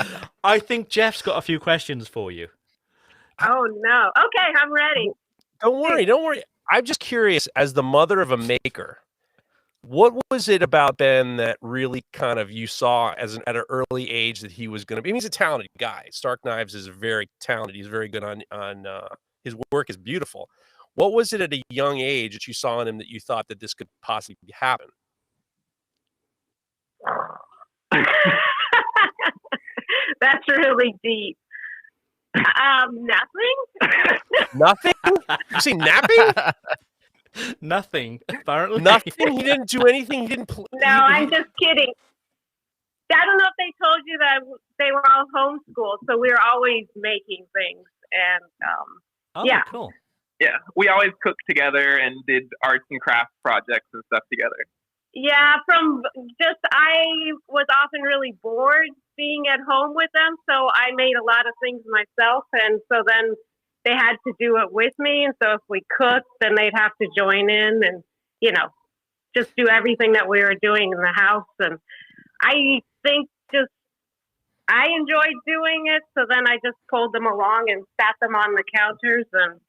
name. I think Jeff's got a few questions for you. Oh, no. Okay, I'm ready. Don't worry. I'm just curious, as the mother of a maker, what was it about Ben that really kind of you saw at an early age that he was going to be? I mean, he's a talented guy. Stark Knives is very talented. He's very good on his work is beautiful. What was it at a young age that you saw in him that you thought that this could possibly happen? That's really deep. Nothing. Nothing? You say napping? Nothing, apparently. Nothing? He didn't do anything? He didn't No, I'm just kidding. I don't know if they told you that they were all homeschooled, so we were always making things. And yeah. Cool. Yeah, we always cooked together and did arts and crafts projects and stuff together. Yeah, I was often really bored being at home with them, so I made a lot of things myself, and so then they had to do it with me, and so if we cooked, then they'd have to join in and, just do everything that we were doing in the house, and I think I enjoyed doing it, so then I just pulled them along and sat them on the counters, and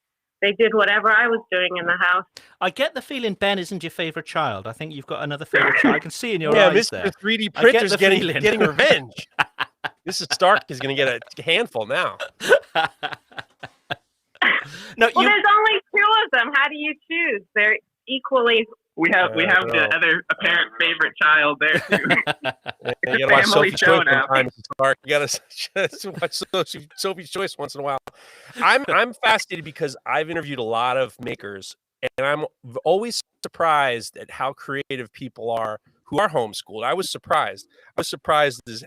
they did whatever I was doing in the house. I get the feeling Ben isn't your favorite child. I think you've got another favorite child. I can see in your eyes there. Yeah, Mr. 3D Printer's getting revenge. Mrs. Stark is going to get a handful now. There's only two of them. How do you choose? They're equally. We have the other apparent favorite child there too. You got to watch Sophie's Choice sometime, Mrs. Stark. You got to watch Sophie's Choice once in a while. I'm fascinated because I've interviewed a lot of makers, and I'm always surprised at how creative people are who are homeschooled. I was surprised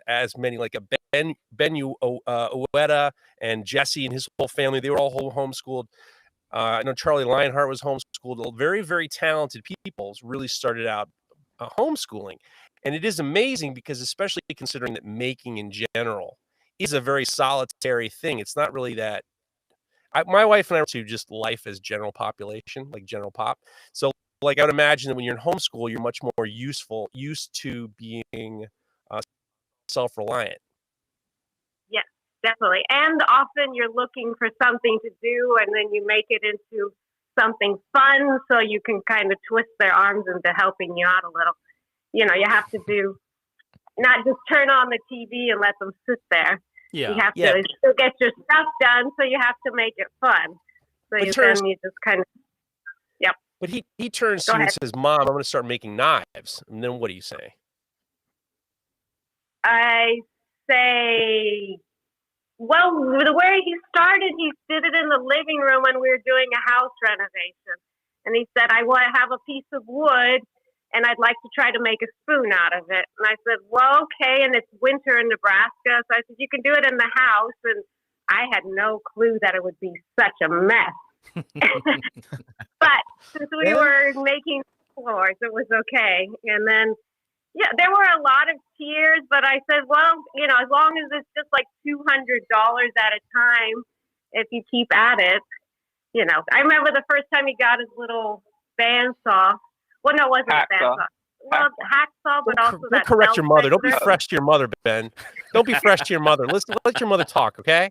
as many like a Ben Ueda and Jesse and his whole family. They were all homeschooled. I know Charlie Lionheart was homeschooled. Very, very talented people really started out homeschooling. And it is amazing because, especially considering that making in general is a very solitary thing. It's not really that. My wife and I were to just life as general population, like general pop. So like I would imagine that when you're in homeschool, you're much more used to being self-reliant. Yes, definitely. And often you're looking for something to do, and then you make it into something fun, so you can kind of twist their arms into helping you out a little. You have to not just turn on the TV and let them sit there. Yeah. You have to still get your stuff done, so you have to make it fun. So then you just kind of. But he turns Go to you and ahead. says, "Mom, I'm going to start making knives." And then what do you say? I say, well, the way he started, he did it in the living room when we were doing a house renovation. And he said, I want to have a piece of wood and I'd like to try to make a spoon out of it. And I said, well, okay. And it's winter in Nebraska. So I said, you can do it in the house. And I had no clue that it would be such a mess. But since we were making floors, it was okay. And then, yeah, there were a lot of tears, but I said, well, you know, as long as it's just like $200 at a time, if you keep at it, you know. I remember the first time he got his little bandsaw. Well, no, it wasn't a bandsaw. Well, hacksaw, but also Don't that. correct your mother. Don't be fixer. fresh to your mother, Ben. Don't be fresh to your mother. Let your mother talk, okay?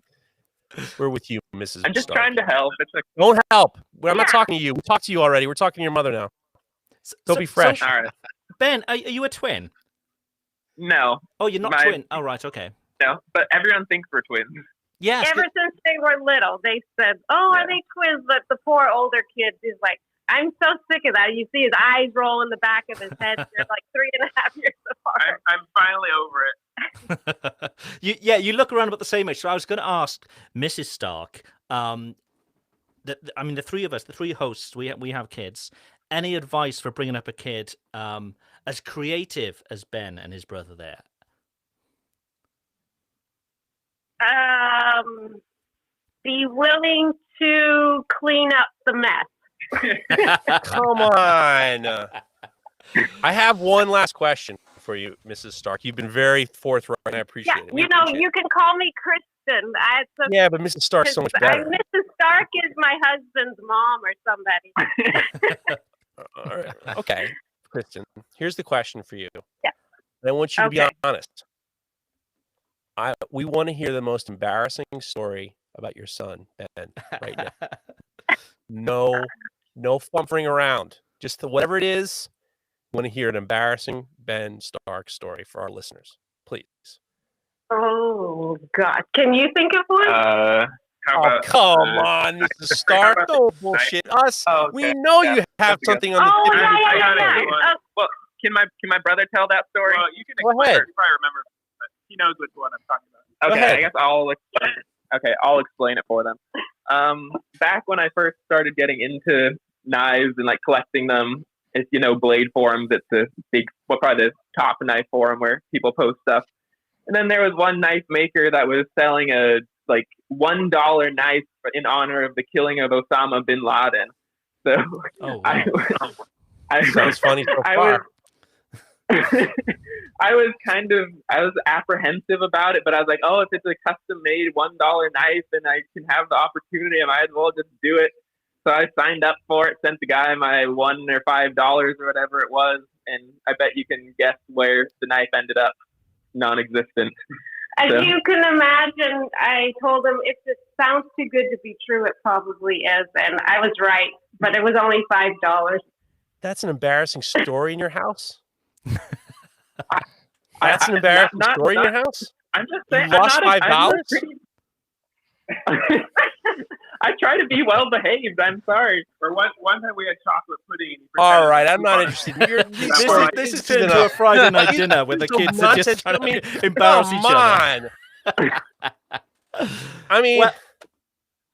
We're with you, Mrs. I'm just Stark. trying to help. It's a Don't help. I'm not Yeah. talking to you. We talked to you already. We're talking to your mother now. Don't be fresh. all right. Ben, are you a twin? No, Oh, you're not My- twin. Oh, right. Okay. no, but everyone thinks we're twins. Yes. Ever since they were little, they said, oh, are they twins? But the poor older kid is like, I'm so sick of that. You see his eyes roll in the back of his head. They're like 3.5 years apart. I'm finally over it. You look around about the same age. So I was going to ask Mrs. Stark. I mean, the three of us, the three hosts, we have kids. Any advice for bringing up a kid as creative as Ben and his brother there? Be willing to clean up the mess. Come on. I have one last question for you, Mrs. Stark. You've been very forthright, and I appreciate Yeah, it. We you know, appreciate you can call me Kristen. Yeah, but Mrs. Stark's so much better. Mrs. Stark is my husband's mom or somebody. All right. Okay, Kristen, here's the question for you. Yeah. And I want you to be Okay. honest. We want to hear the most embarrassing story about your son, Ben, right now. No flumpering around. Just whatever it is, we want to hear an embarrassing Ben Stark story for our listeners, please. Oh, God. Can you think of one? How about, Come on, Mrs. Stark. about Don't bullshit us. Oh, okay. We know Yeah, you have that's good. something on the Oh, tip of yeah, your yeah, I got yeah, it. yeah. Well, can my brother tell that story? Well, you can Go explain ahead. it. You probably remember, but he knows which one I'm talking about. Go Okay, ahead. I guess I'll explain it for them. Back when I first started getting into knives and like collecting them, it's Blade forums. It's a big, probably the top knife forum where people post stuff. And then there was one knife maker that was selling a like $1 knife in honor of the killing of Osama bin Laden. So Oh, wow. I Sounds funny so I far. I was apprehensive about it, but I was like, oh, if it's a custom made $1 knife and I can have the opportunity, I might as well just do it. So I signed up for it, sent the guy my $1 or $5 or whatever it was, and I bet you can guess where the knife ended up. Non-existent. As So- you can imagine, I told him if it sounds too good to be true, it probably is. And I was right, but it was only $5. That's an embarrassing story in your house? I- That's an I- embarrassing not- story in not- your house? I'm just You saying. lost I'm $5? I try to be well behaved. I'm sorry. Or one time we had chocolate pudding. And he All pretended right, to I'm not buy it. interested. You're, This all is- right, This is is turned into a enough. Friday night dinner where the This is kids are just nonsense. trying to embarrass each other. Come on. I mean, Well,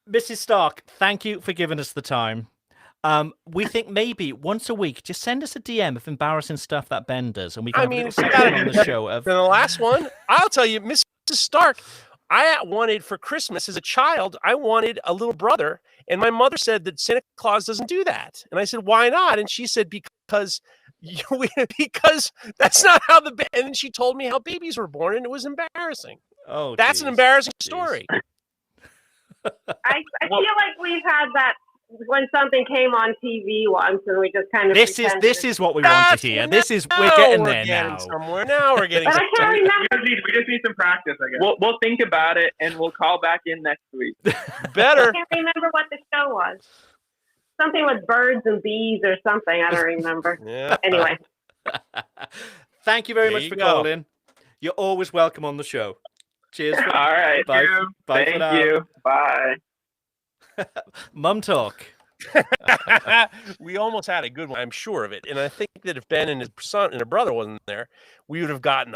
Mrs. Stark, thank you for giving us the time. We think maybe once a week, just send us a DM of embarrassing stuff that Ben does, and we can I have mean, a if little you gotta section on be the show of the last one, I'll tell you, Mrs. Stark, I wanted for Christmas as a child, I wanted a little brother, and my mother said that Santa Claus doesn't do that. And I said, why not? And she said, because that's not how and then she told me how babies were born, and it was embarrassing. Oh, That's an geez. embarrassing Jeez. story. I feel like we've had that when something came on TV once, and we just kind of. This pretended. is what we want to hear. We're getting there now. Somewhere. Now we're getting But I can't somewhere. remember. We just need some practice, I guess. We'll think about it and we'll call back in next week. Better. I can't remember what the show was. Something with birds and bees or something. I don't remember. Yeah. Anyway. Thank you very There much you for go. calling. You're always welcome on the show. Cheers. All right. Bye. you. Bye for Thank now. you. Bye. Mum talk. We almost had a good one, I'm sure of it. And I think that if Ben and his son and her brother wasn't there, we would have gotten,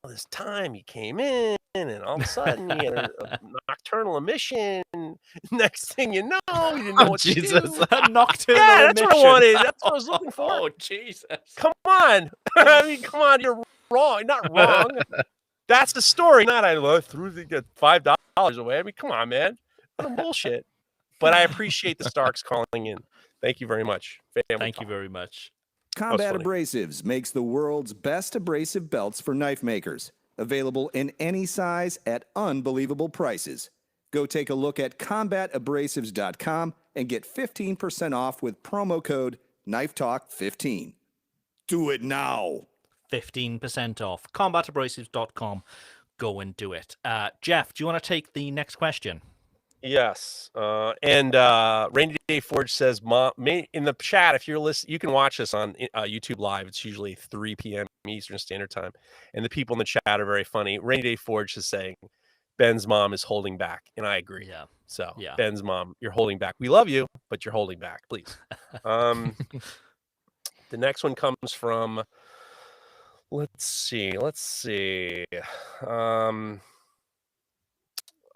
this time he came in and all of a sudden he had a nocturnal emission. Next thing you know, he didn't know what Jesus. to do. A nocturnal Yeah, that's what I emission. wanted. That's what I was looking for. Oh, Jesus. Come on. I mean, come on. You're wrong. Not wrong. That's the story. Not I threw the $5 away. I mean, come on, man. What bullshit. But I appreciate the Starks calling in. Thank you very much. Thank you very much. Combat funny. Abrasives makes the world's best abrasive belts for knife makers. Available in any size at unbelievable prices. Go take a look at combatabrasives.com and get 15% off with promo code KNIFETALK15. Do it now. 15% off. Combatabrasives.com. Go and do it. Geoff, do you want to take the next question? Yes. And Rainy Day Forge says, Mom, in the chat, if you're listening, you can watch this on YouTube Live. It's usually 3 p.m. Eastern Standard Time. And the people in the chat are very funny. Rainy Day Forge is saying, Ben's mom is holding back. And I agree. Yeah. So, Yeah. Ben's mom, you're holding back. We love you, but you're holding back, please. The next one comes from, let's see.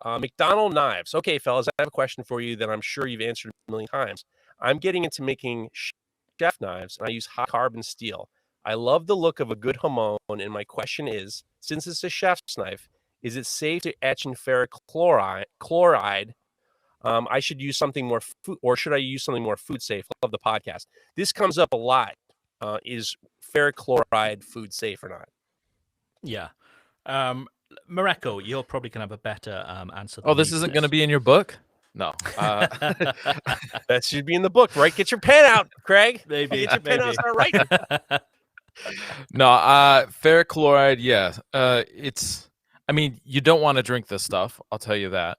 McDonald Knives. Okay, fellas, I have a question for you that I'm sure you've answered a million times. I'm getting into making chef knives, and I use high carbon steel. I love the look of a good hamon, and my question is, since it's a chef's knife, is it safe to etch in ferric chloride? I should use something more food, or should I use something more food safe? Love the podcast. This comes up a lot. Is ferric chloride food safe or not? Yeah. Mareko, you're probably going to have a better answer. Oh, this isn't going to be in your book? No. That should be in the book, right? Get your pen out, Craig. Maybe. Get your pen out, start writing. No, ferric chloride, yeah. I mean, you don't want to drink this stuff, I'll tell you that.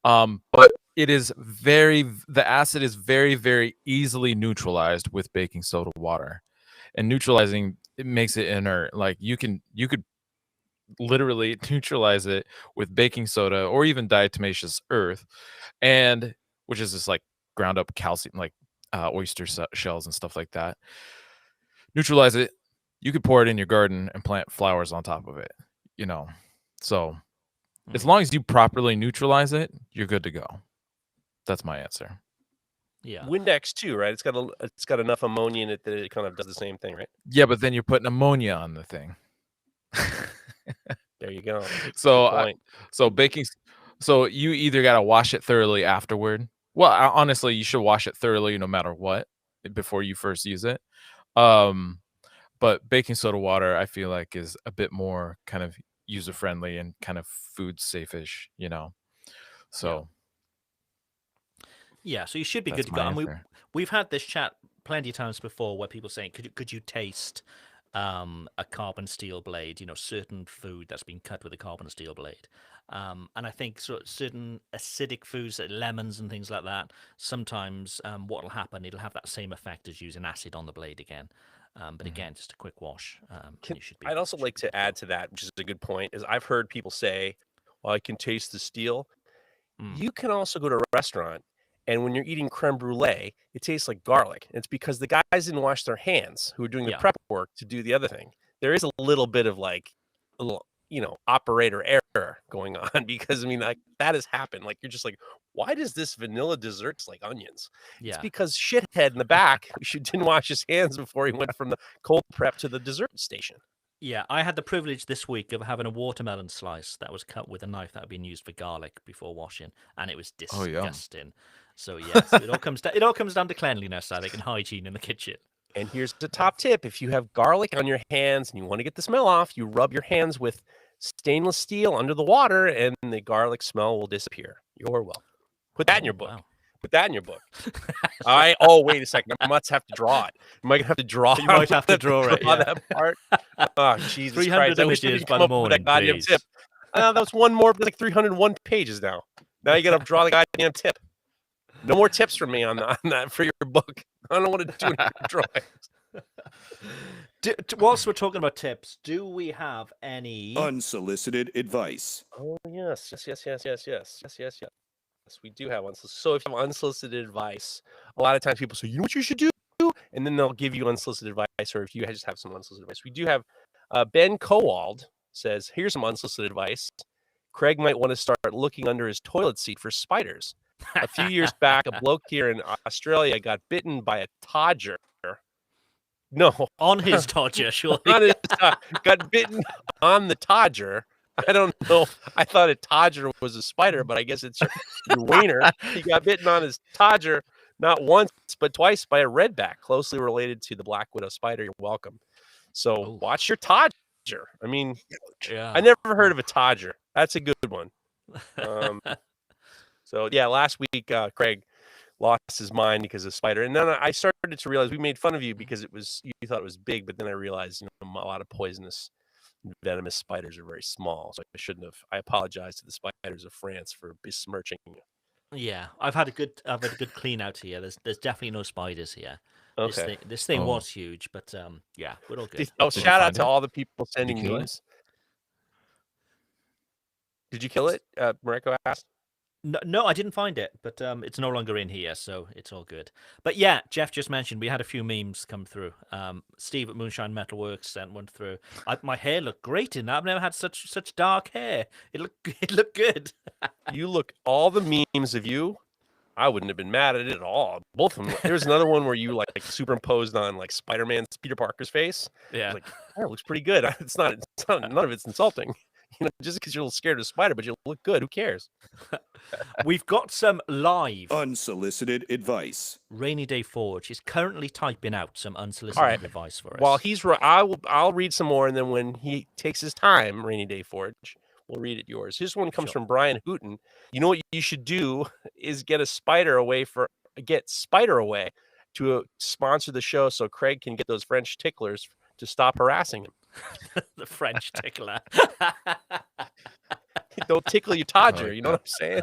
But the acid is very, very easily neutralized with baking soda water. And neutralizing, it makes it inert. Like you could literally neutralize it with baking soda or even diatomaceous earth, and which is just like ground up calcium, like oyster shells and stuff like that. Neutralize it. You could pour it in your garden and plant flowers on top of it, So as long as you properly neutralize it, you're good to go. That's my answer. Yeah. Windex too, right? It's got enough ammonia in it that it kind of does the same thing, right? Yeah, but then you're putting ammonia on the thing. There you go. So you either got to wash it thoroughly afterward. Well, honestly, you should wash it thoroughly no matter what before you first use it. But baking soda water, I feel like, is a bit more kind of user friendly and kind of food safe-ish, So yeah, so you should be that's good to go. my And answer. we've had this chat plenty of times before where people saying, could you taste a carbon steel blade, certain food that's been cut with a carbon steel blade. And I think certain acidic foods, like lemons and things like that, sometimes what will happen, it'll have that same effect as using acid on the blade again. But again, just a quick wash. You should be, I'd also like to add to that, which is a good point, is I've heard people say, well, I can taste the steel. You can also go to a restaurant, and when you're eating creme brulee, it tastes like garlic. It's because the guys didn't wash their hands who were doing the prep work to do the other thing. There is a little bit of operator error going on because, like that has happened. Like, you're just like, why does this vanilla dessert taste like onions? Yeah. It's because shithead in the back didn't wash his hands before he went from the cold prep to the dessert station. Yeah, I had the privilege this week of having a watermelon slice that was cut with a knife that had been used for garlic before washing, and it was disgusting. So yes, it all comes down to cleanliness, I think, and hygiene in the kitchen. And here's the top tip: if you have garlic on your hands and you want to get the smell off, you rub your hands with stainless steel under the water, and the garlic smell will disappear. You're welcome. Put that in your book. Wow. Put that in your book. Oh, wait a second. I must have to draw it. Am I gonna have to draw? You might have to draw it. Yeah. That part. Oh, Jesus 300 Christ! I wish images you'd by come the up with morning, that goddamn please. tip. That's one more, like 301 pages now. Now you got to draw the goddamn tip. No more tips from me on that for your book. I don't want to do any drawings. Whilst we're talking about tips, do we have any Unsolicited advice. Oh yes. we do have unsolicited. So if you have unsolicited advice, a lot of times people say, you know what you should do? And then they'll give you unsolicited advice, or if you just have some unsolicited advice. We do have Ben Kowald says, here's some unsolicited advice. Craig might want to start looking under his toilet seat for spiders. A few years back, a bloke here in Australia got bitten by a todger. No. On his todger, surely. Got bitten on the todger. I don't know. I thought a todger was a spider, but I guess it's your wiener. He got bitten on his todger not once, but twice by a redback, closely related to the black widow spider. You're welcome. So watch your todger. I mean, I never heard of a todger. That's a good one. So yeah, last week Craig lost his mind because of spider, and then I started to realize we made fun of you because you thought it was big, but then I realized a lot of poisonous, venomous spiders are very small, so I shouldn't have. I apologize to the spiders of France for besmirching you. Yeah, I've had a good clean out here. There's definitely no spiders here. Okay. This thing was huge, but yeah, we're all good. Shout out to all the people sending memes. Did you kill it? Mareko asked. No, I didn't find it, but it's no longer in here, so it's all good. But yeah, Geoff just mentioned we had a few memes come through. Steve at Moonshine Metalworks sent one through. My hair looked great in that. I've never had such dark hair. It looked good. You look all the memes of you. I wouldn't have been mad at it at all. Both of them. There was another one where you like superimposed on like Spider-Man's Peter Parker's face. Yeah, like it looks pretty good. It's not. None of it's insulting. Just because you're a little scared of a spider, but you look good. Who cares? We've got some live unsolicited advice. Rainy Day Forge is currently typing out some unsolicited advice for us. While I'll read some more, and then when he takes his time, Rainy Day Forge, we'll read it yours. This one comes from Brian Hooten. You know what you should do is get Spider Away to sponsor the show, so Craig can get those French ticklers to stop harassing him. The French tickler. Don't tickle your todger. You know what I'm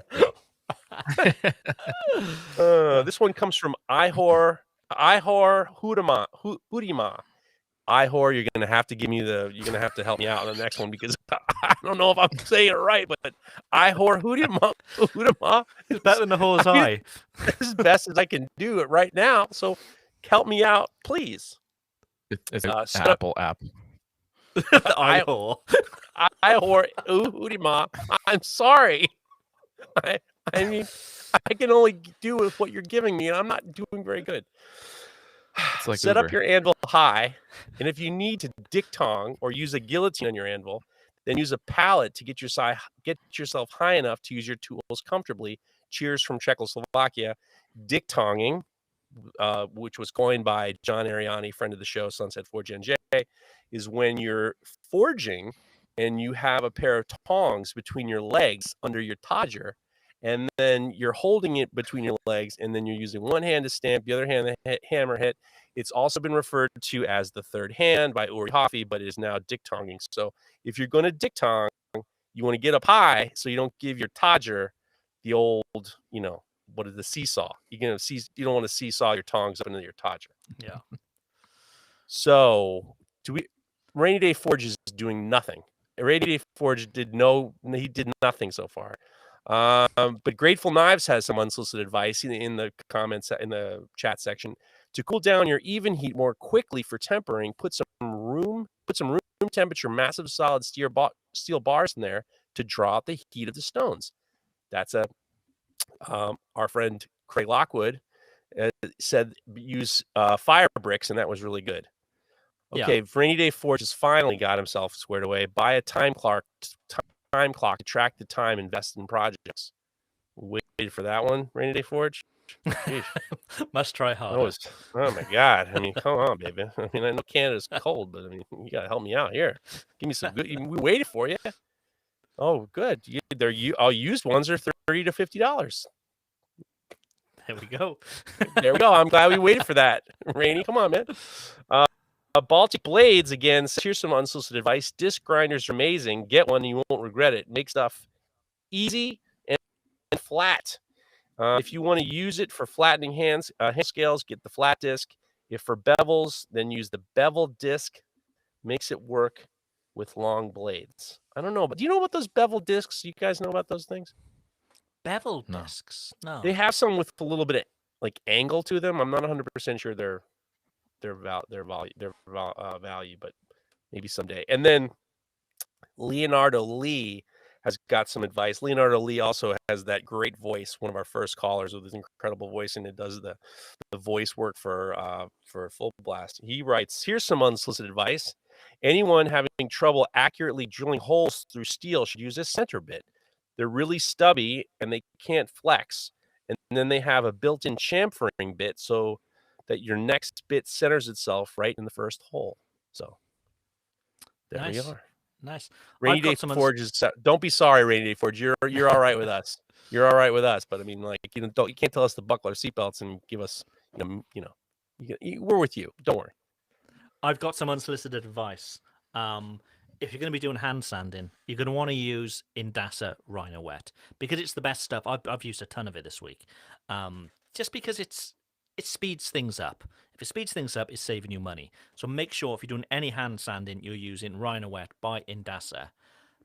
saying? This one comes from Ihor Hudima. Ihor, you're gonna have to help me out on the next one because I don't know if I'm saying it right, but Ihor Hudima is better than the whore's eye. As best as I can do it right now. So help me out, please. It's an Apple app. Ihor Hudima. I'm sorry. I mean, I can only do with what you're giving me, and I'm not doing very good. Like Set up your anvil high, and if you need to diphthong or use a guillotine on your anvil, then use a pallet to get yourself high enough to use your tools comfortably. Cheers from Czechoslovakia. Diphthonging, which was coined by John Ariani, friend of the show, Sunset Forge NJ, is when you're forging and you have a pair of tongs between your legs under your todger, and then you're holding it between your legs, and then you're using one hand to stamp, the other hand to hammer hit. It's also been referred to as the third hand by Uri Hoffe, but it is now diphthonging. So if you're going to diphthong, you want to get up high so you don't give your todger the old, what is the seesaw? You don't want to seesaw your tongs up into your todger. Yeah. So Rainy Day Forge is doing nothing. Rainy Day Forge did nothing so far. But Grateful Knives has some unsolicited advice in the comments in the chat section. To cool down your even heat more quickly for tempering, put some room temperature massive solid steel bars in there to draw out the heat of the stones. That's our friend Craig Lockwood said use fire bricks, and that was really good. Okay, yeah. Rainy Day Forge has finally got himself squared away. Buy a time clock to track the time, invest in projects. Waited for that one, Rainy Day Forge. Must try harder. Oh my God! I mean, come on, baby. I mean, I know Canada's cold, but I mean, you gotta help me out here. Give me some good. We waited for you. Oh, good. All used ones are $30 to $50. There we go. There we go. I'm glad we waited for that, Rainy. Come on, man. Baltic Blades again. Here's some unsolicited advice. Disc grinders are amazing. Get one, you won't regret it. Make stuff easy and flat. If you want to use it for flattening hand scales, get the flat disc. If for bevels, then use the bevel disc. Makes it work with long blades. I don't know, but do you know about those bevel discs? You guys know about those things? beveled No. discs. No. They have some with a little bit of like angle to them. I'm not 100% sure their value, but maybe someday. And then Leonardo Lee has got some advice. Leonardo Lee also has that great voice, one of our first callers with his incredible voice, and it does the voice work for Full Blast. He writes, here's some unsolicited advice. Anyone having trouble accurately drilling holes through steel should use a center bit. They're really stubby and they can't flex. And then they have a built-in chamfering bit so that your next bit centers itself right in the first hole. So there we are. Nice. Rainy I've got Day some Forge is. Don't be sorry, Rainy Day Forge. You're all right with us. You're all right with us. But I mean, like you can't tell us to buckle our seatbelts and give us we're with you. Don't worry. I've got some unsolicited advice. If you're going to be doing hand sanding, you're going to want to use Indasa Rhino Wet because it's the best stuff. I've used a ton of it this week, just because it speeds things up. If it speeds things up, it's saving you money. So make sure if you're doing any hand sanding, you're using Rhino Wet by Indasa.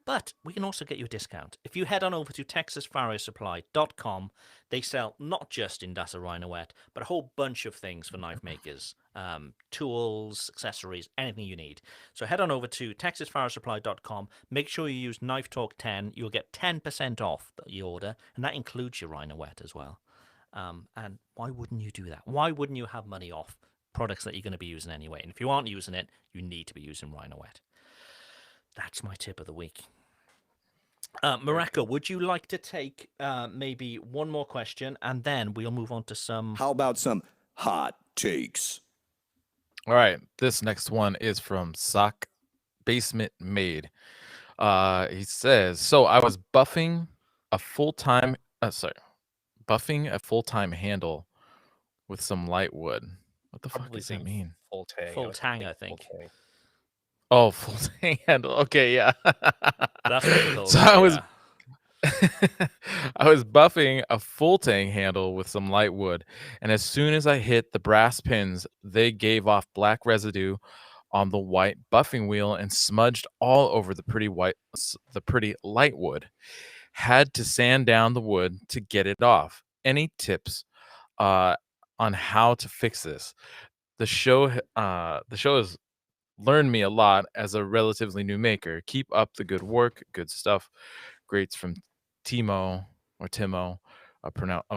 But we can also get you a discount. If you head on over to TexasFarrowSupply.com, they sell not just Indasa Rhino Wet, but a whole bunch of things for knife makers. Tools, accessories, anything you need. So head on over to TexasFarrowSupply.com. Make sure you use Knife Talk 10. You'll get 10% off your order, and that includes your Rhino Wet as well. And why wouldn't you do that? Why wouldn't you have money off products that you're going to be using anyway? And if you aren't using it, you need to be using Rhino Wet. That's my tip of the week. Mareko, would you like to take maybe one more question and then we'll move on to some... How about some hot takes? All right. This next one is from Sock Basement Made. He says, so I was buffing a full-time handle with some light wood. What the fuck does that mean? Full tang. Full tang, I think. Oh, full tang handle. Okay, yeah. That's what they call so it, I was buffing a full tang handle with some light wood, and as soon as I hit the brass pins, they gave off black residue on the white buffing wheel and smudged all over the pretty light wood. Had to sand down the wood to get it off. Any tips on how to fix this? The show has learned me a lot as a relatively new maker. Keep up the good work. Good stuff. Greats from Timo.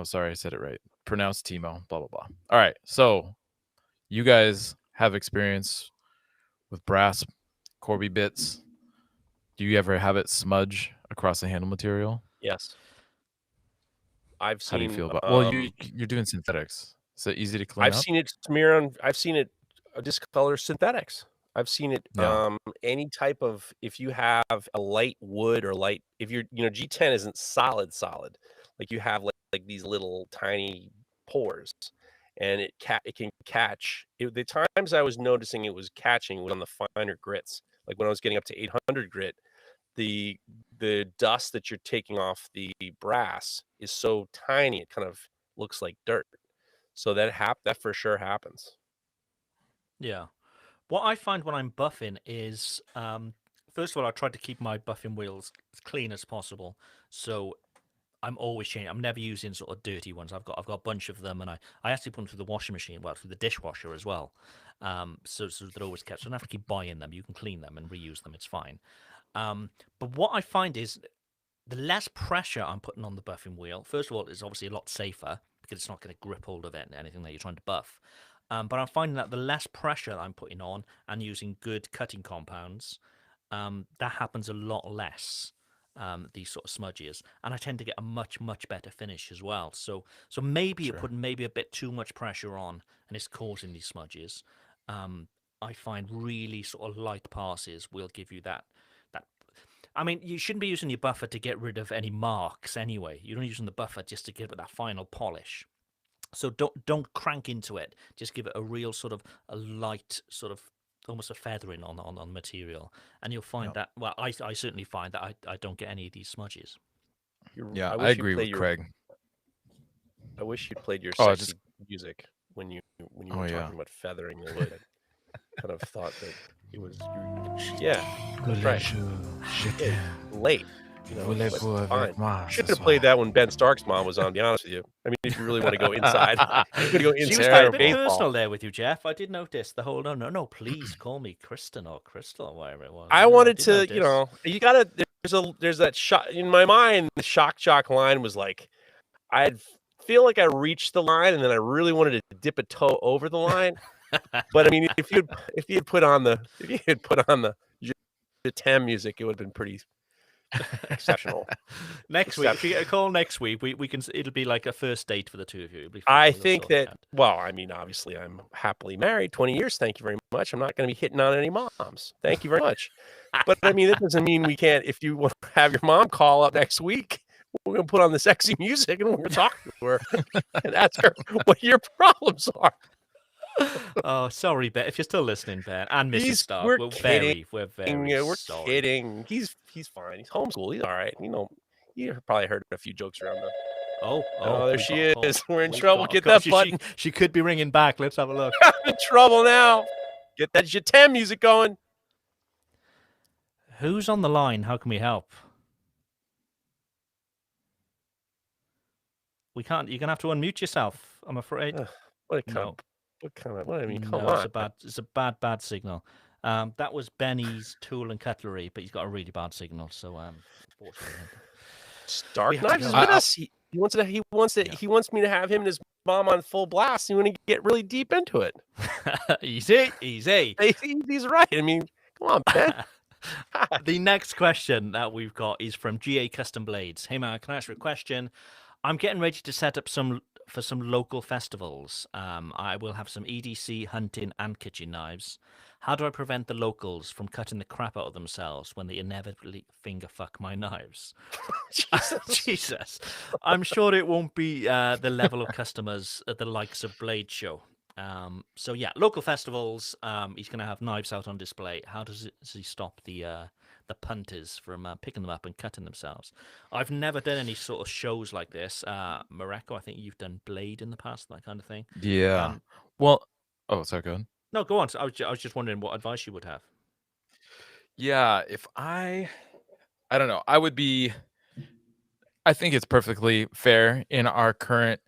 Sorry, I said it right. Pronounced Timo. Blah, blah, blah. All right. So you guys have experience with brass Corby bits. Do you ever have it smudge across the handle material? Yes. I've seen. How do you feel about? Well, you're doing synthetics. Is it easy to clean up? I've seen it smear on. I've seen it discolor synthetics. I've seen it. Yeah. Any type of, if you have a light wood or light, if you're G10 isn't solid, like you have like these little tiny pores, and it can catch. The times I was noticing it was catching was on the finer grits. Like when I was getting up to 800 grit, the dust that you're taking off the brass is so tiny it kind of looks like dirt. So that for sure happens. Yeah. What I find when I'm buffing is, first of all, I try to keep my buffing wheels as clean as possible. So I'm always changing. I'm never using sort of dirty ones. I've got a bunch of them, and I actually put them through the washing machine, through the dishwasher as well. So they're always kept. So I don't have to keep buying them. You can clean them and reuse them. It's fine. But what I find is the less pressure I'm putting on the buffing wheel, first of all, it's obviously a lot safer because it's not going to grip hold of anything that you're trying to buff. But I'm finding that the less pressure I'm putting on and using good cutting compounds, that happens a lot less, these sort of smudges. And I tend to get a much, much better finish as well. So maybe you're putting maybe a bit too much pressure on and it's causing these smudges. I find really sort of light passes will give you that. I mean, you shouldn't be using your buffer to get rid of any marks anyway. You're not using the buffer just to give it that final polish. So don't crank into it. Just give it a real sort of a light sort of almost a feathering on the material, and you'll find that. Well, I certainly find that I don't get any of these smudges. Yeah, I agree with Craig. I wish you'd played your sexy music when you were talking about feathering the wood. I kind of thought that it was that's right. Late. You know, Voulez-vous but avec fine. moi Should ce have played soir? that when Ben Stark's mom was on. To be honest with you, I mean, if you really want to go inside, you could go She was inside getting a her bit baseball. personal there with you, Jeff. I did notice the whole no, please call me Kristen or Crystal or whatever it was. I Yeah, wanted did to, notice. you know, you gotta. There's that shot in my mind. The shock jock line was like, I feel like I reached the line, and then I really wanted to dip a toe over the line. But I mean, if you had put on the Je t'aime music, it would have been pretty exceptional. Next week, if you get a call next week, we can. It'll be like a first date for the two of you. It'll be fun. I We'll think sort it that. out. Well, I mean, obviously, I'm happily married, 20 years. Thank you very much. I'm not going to be hitting on any moms. Thank you very much. But I mean, that doesn't mean we can't. If you want to have your mom call up next week, we're going to put on the sexy music and we're going to talk to her and ask her what your problems are. Oh, sorry, Ben. If you're still listening, Ben, and Mrs. Stark, we're we're kidding. very We're sorry. kidding. He's fine. He's homeschooled. He's all right. You know, you probably heard a few jokes around the. Oh, there we've she got a call. is. We're in We've trouble. got a Get call. that button. She could be ringing back. Let's have a look. I'm in trouble now. Get that Je t'aime music going. Who's on the line? How can we help? We can't. You're gonna have to unmute yourself. I'm afraid. What kind No. of? What kind of? What I mean, come No, on. it's a bad signal. That was Benny's tool and cutlery, but he's got a really bad signal. So, unfortunately, Stark we have to Knives is go. with us. He wants me to have him and his mom on full blast. You want to get really deep into it. easy. He's right. I mean, come on, Ben. The next question that we've got is from GA Custom Blades. Hey man, can I ask you a question? I'm getting ready to set up some local festivals. I will have some EDC, hunting, and kitchen knives. How do I prevent the locals from cutting the crap out of themselves when they inevitably finger fuck my knives? Jesus. I'm sure it won't be the level of customers at the likes of Blade Show. So yeah, local festivals. He's going to have knives out on display. How does he stop the punters from picking them up and cutting themselves? I've never done any sort of shows like this. Mareko, I think you've done Blade in the past, that kind of thing. Yeah. Well, sorry, go ahead. No, go on. I was just wondering what advice you would have. Yeah, if I don't know, I think it's perfectly fair in our current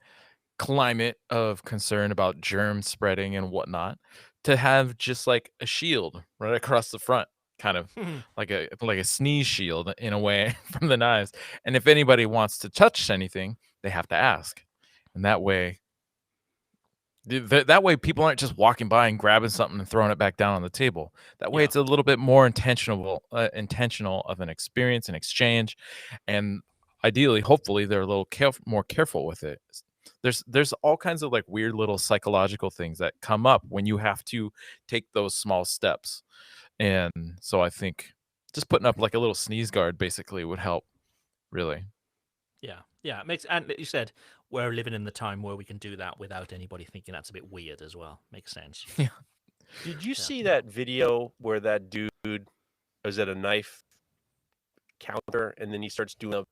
climate of concern about germ spreading and whatnot to have just like a shield right across the front, kind of like a sneeze shield in a way from the knives. And if anybody wants to touch anything, they have to ask. And that way people aren't just walking by and grabbing something and throwing it back down on the table. That way it's a little bit more intentional of an experience and exchange. And ideally, hopefully, they're a little more careful with it. There's all kinds of like weird little psychological things that come up when you have to take those small steps. And so I think just putting up like a little sneeze guard basically would help, really. Yeah, it makes, and you said we're living in the time where we can do that without anybody thinking that's a bit weird as well. Makes sense. Yeah. Did you see that video where that dude was at a knife counter and then he starts doing a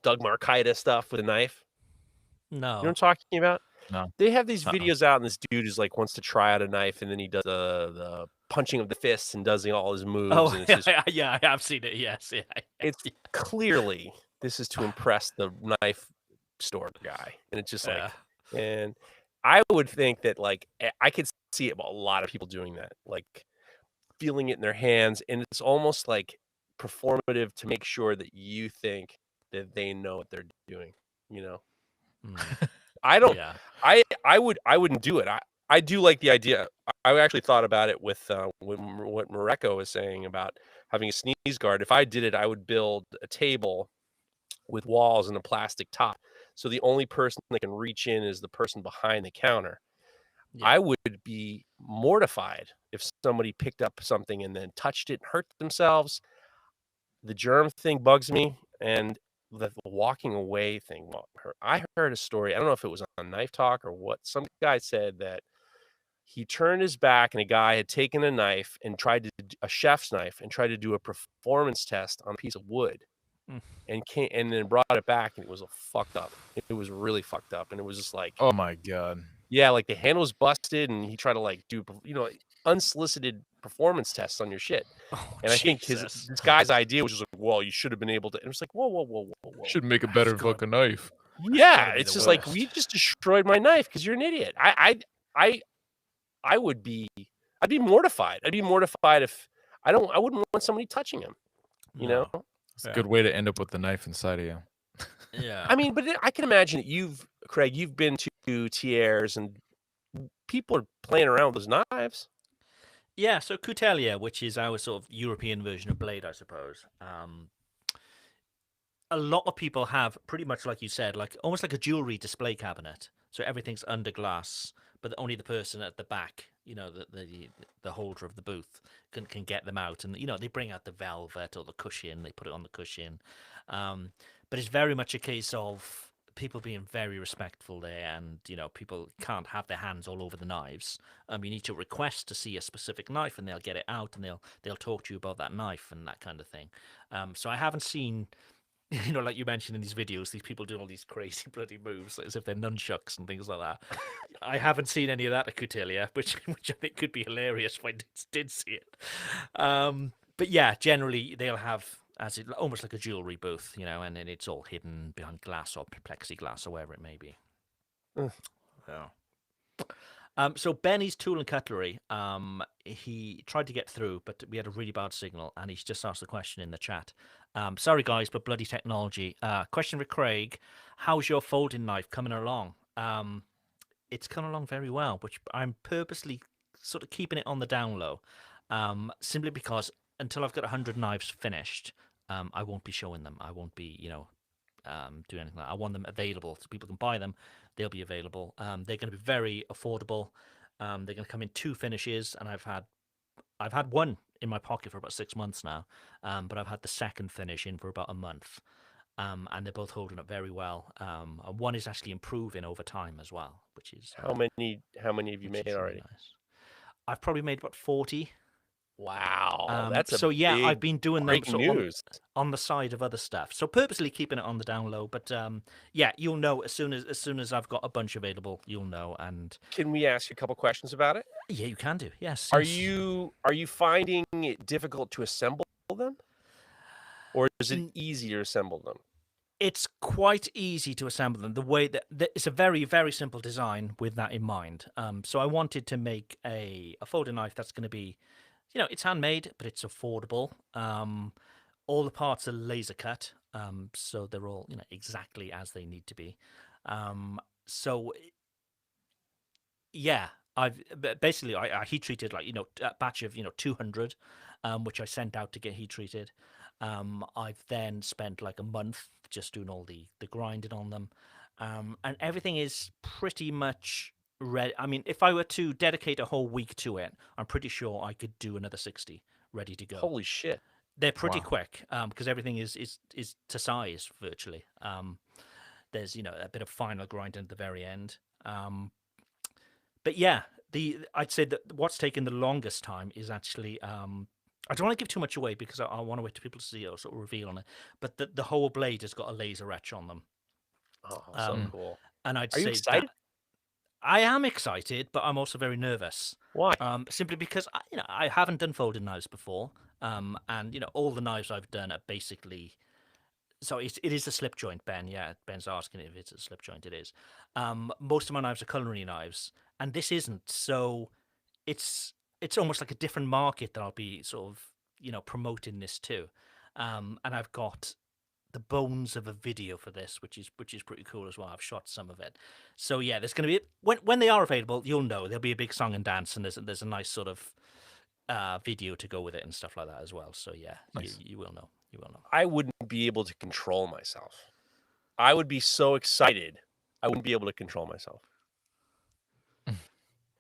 Doug Marcaida stuff with a knife? No. You know what I'm talking about? No. They have these videos out, and this dude is like wants to try out a knife, and then he does the punching of the fists and does all his moves. Oh, and it's just, yeah, I have seen it. Yes, yeah. It's clearly this is to impress the knife store guy, and it's just like, and I would think that like I could see it, a lot of people doing that, like feeling it in their hands, and it's almost like performative to make sure that you think that they know what they're doing. You know, I don't. Yeah. I wouldn't do it. I do like the idea. I actually thought about it with what Mareko was saying about having a sneeze guard. If I did it, I would build a table with walls and a plastic top. So the only person that can reach in is the person behind the counter. Yeah. I would be mortified if somebody picked up something and then touched it and hurt themselves. The germ thing bugs me. And the walking away thing. I heard a story. I don't know if it was on Knife Talk or what. Some guy said that he turned his back and a guy had taken a knife and a chef's knife and tried to do a performance test on a piece of wood, and then brought it back, and it was fucked up. It was really fucked up, and it was just like, oh my god, yeah, like the handle was busted, and he tried to like do unsolicited performance tests on your shit. And I think this guy's idea was just like, well, you should have been able to. And it's like, whoa. Should make a better fucking knife. Yeah, gotta be it's the just like worst. we just destroyed my knife because you're an idiot. I would be. I'd be mortified. I'd be mortified if I wouldn't want somebody touching him. You know. It's a good way to end up with the knife inside of you. Yeah. I mean, but I can imagine that Craig, you've been to Thiers and people are playing around with those knives. Yeah, so Coutelia, which is our sort of European version of blade, I suppose. A lot of people have pretty much, like you said, like almost like a jewelry display cabinet. So everything's under glass, but only the person at the back, the holder of the booth, can get them out. And they bring out the velvet or the cushion, they put it on the cushion. But it's very much a case of people being very respectful there, and people can't have their hands all over the knives. You need to request to see a specific knife, and they'll get it out, and they'll talk to you about that knife and that kind of thing. So I haven't seen, like you mentioned in these videos, these people doing all these crazy bloody moves as if they're nunchucks and things like that. I haven't seen any of that at Coutelia, which I think could be hilarious if I did see it. But yeah, generally they'll have almost like a jewelry booth, and then it's all hidden behind glass or plexiglass or wherever it may be. Yeah. So Benny's Tool and Cutlery, he tried to get through, but we had a really bad signal, and he's just asked the question in the chat. Sorry guys, but bloody technology. Question for Craig: how's your folding knife coming along? It's coming along very well, which I'm purposely sort of keeping it on the down low, simply because until I've got 100 knives finished, I won't be showing them. I won't be, doing anything like that. I want them available so people can buy them. They'll be available. They're going to be very affordable. They're going to come in 2 finishes, and I've had one in my pocket for about 6 months now, but I've had the second finish in for about a month, and they're both holding up very well. And one is actually improving over time as well, which is How many have you made really already? nice. I've probably made about 40. Wow, that's so yeah, I've big been doing them breaking sort of news. on the side of other stuff. So purposely keeping it on the down low. But yeah, you'll know as soon as I've got a bunch available, you'll know. And Can we ask you a couple questions about it? yeah, you can do. Yes. Are yes. you finding it difficult to assemble them, or is it easy to assemble them? It's quite easy to assemble them. The way that it's a very, very simple design with that in mind. So I wanted to make a folding knife that's going to be, it's handmade, but it's affordable. All the parts are laser cut, so they're all exactly as they need to be. So yeah, I heat treated like a batch of 200, which I sent out to get heat treated. I've then spent like a month just doing all the grinding on them, and everything is pretty much ready. I mean, if I were to dedicate a whole week to it, I'm pretty sure I could do another 60 ready to go. Holy shit! They're pretty quick because everything is to size virtually. There's a bit of final grinding at the very end. But yeah, I'd say that what's taken the longest time is actually I don't want to give too much away because I want to wait for people to see it or sort of reveal on it. But the whole blade has got a laser etch on them. Oh, so cool! And I'd Are you say excited? I am excited, but I'm also very nervous. Why? Simply because I haven't done folding knives before, and all the knives I've done are basically. So it is a slip joint, Ben. Yeah, Ben's asking if it's a slip joint. It is. Most of my knives are culinary knives, and this isn't. So it's almost like a different market that I'll be sort of promoting this to, and I've got the bones of a video for this, which is pretty cool as well. I've shot some of it. So yeah, there's going to be when they are available, you'll know there'll be a big song and dance, and there's a nice sort of video to go with it and stuff like that as well. So yeah, nice. you will know. You will know. I wouldn't be able to control myself. I would be so excited. I wouldn't be able to control myself.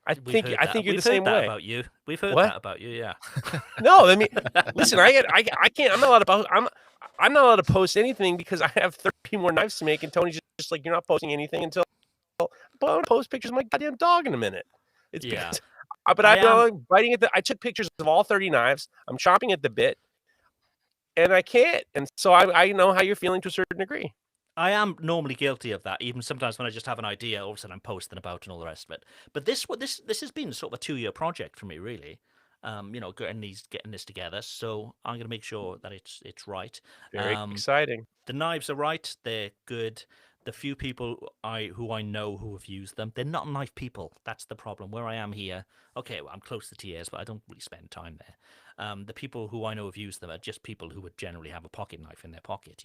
I think you're the same way about you. We've heard What? that about you. Yeah. No, I mean, listen, I can't. I'm not allowed to post anything because I have 30 more knives to make, and Tony's just like, you're not posting anything until. But I'm gonna post pictures of my goddamn dog in a minute. It's Yeah. because, but I'm biting at I took pictures of all 30 knives. I'm chopping at the bit, and I can't. And so I know how you're feeling to a certain degree. I am normally guilty of that, even sometimes when I just have an idea, all of a sudden I'm posting about and all the rest of it. But this has been sort of a 2-year project for me, really. getting this together. So I'm going to make sure that it's right. Very exciting. The knives are right. They're good. The few people who I know who have used them, they're not knife people. That's the problem. Where I am here, okay, well, I'm close to TAs, but I don't really spend time there. The people who I know have used them are just people who would generally have a pocket knife in their pocket,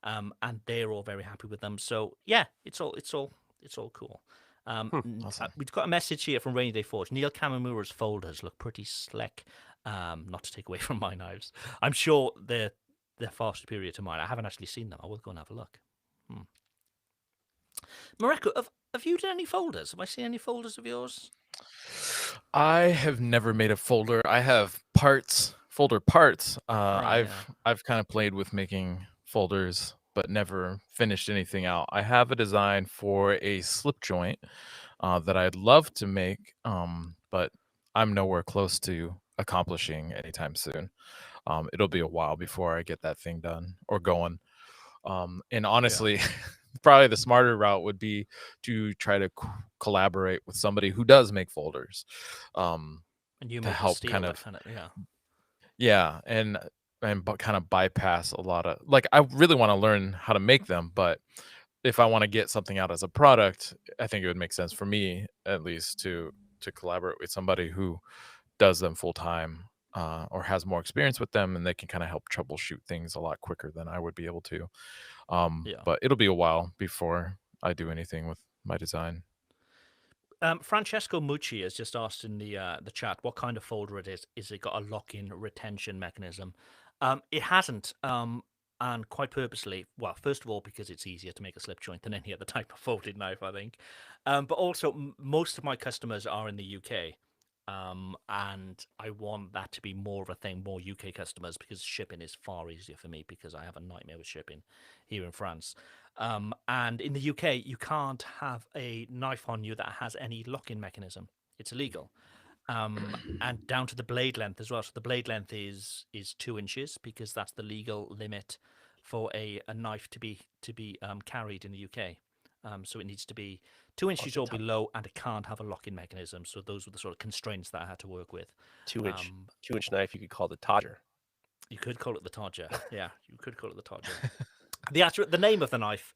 and they're all very happy with them. So yeah, it's all cool. Awesome. We've got a message here from Rainy Day Forge. Neil Kamimura's folders look pretty slick. Not to take away from my knives. I'm sure they're far superior to mine. I haven't actually seen them. I will go and have a look. Mareko, have you done any folders? Have I seen any folders of yours? I have never made a folder. I have folder parts. I've kind of played with making folders, but never finished anything out. I have a design for a slip joint that I'd love to make, but I'm nowhere close to accomplishing anytime soon. It'll be a while before I get that thing done or going. And honestly, probably the smarter route would be to try to collaborate with somebody who does make folders, And you to make help steel, kind that of kind of and kind of bypass a lot of, like, I really want to learn how to make them, but if I want to get something out as a product, I think it would make sense for me at least to collaborate with somebody who does them full time, or has more experience with them, and they can kind of help troubleshoot things a lot quicker than I would be able to. But it'll be a while before I do anything with my design. Francesco Mucci has just asked in the chat what kind of folder it is. Is it got a lock-in retention mechanism? It hasn't, and quite purposely. Well, first of all, because it's easier to make a slip joint than any other type of folded knife, I think. But also, most of my customers are in the UK, and I want that to be more of a thing, more UK customers, because shipping is far easier for me because I have a nightmare with shipping here in France. And in the UK, you can't have a knife on you that has any lock-in mechanism. It's illegal. And down to the blade length as well. So the blade length is 2 inches because that's the legal limit for a knife to be carried in the UK. So it needs to be 2 inches or below, and it can't have a lock-in mechanism. So those were the sort of constraints that I had to work with. 2-inch knife, you could call the Todger. You could call it the Todger. Yeah, you could call it the Todger. The name of the knife,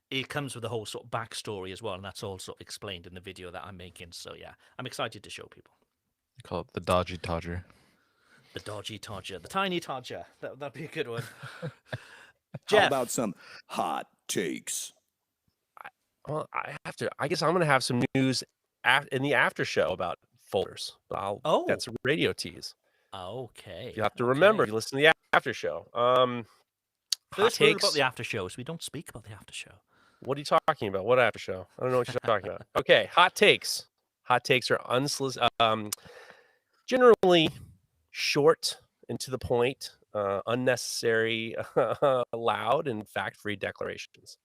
it comes with a whole sort of backstory as well, and that's all sort of explained in the video that I'm making. So yeah, I'm excited to show people. Call it the Dodgy Todger. The Dodgy Todger, the Tiny Todger. That'd be a good one. How about some hot takes? Well, I guess I'm going to have some news in the after show about folders. That's a radio tease. Okay. You have to remember, if you listen to the after show. First rule about the after show is we don't speak about the after show. What are you talking about? What after show? I don't know what you're talking about. Okay, hot takes. Hot takes are generally short and to the point, unnecessary, loud, and fact-free declarations.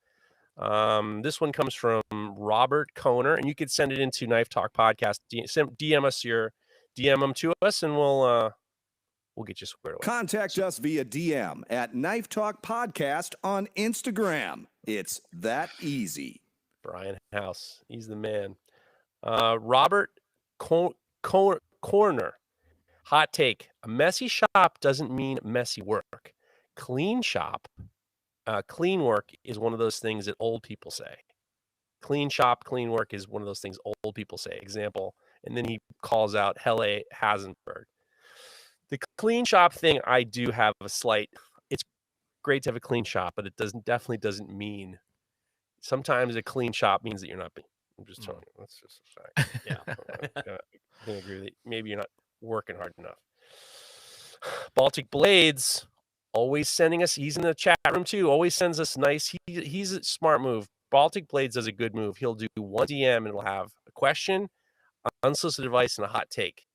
This one comes from Robert Kohner, and you could send it into Knife Talk Podcast. DM them to us, and we'll get you squared away. Contact us via DM at Knife Talk Podcast on Instagram. It's that easy. Brian House, he's the man. Robert Corner, hot take: a messy shop doesn't mean messy work. Clean work is one of those things that old people say. Clean shop, clean work is one of those things old people say. Example, and then he calls out Helle Hasenberg. The clean shop thing, I do have a slight. It's great to have a clean shop, but it definitely doesn't mean. Sometimes a clean shop means that you're not. I'm just telling you. That's just a fact. Yeah, I agree with you. Maybe you're not working hard enough. Baltic Blades always sending us. He's in the chat room too. Always sends us nice. He's a smart move. Baltic Blades does a good move. He'll do one DM and it'll have a question, unsolicited advice, and a hot take.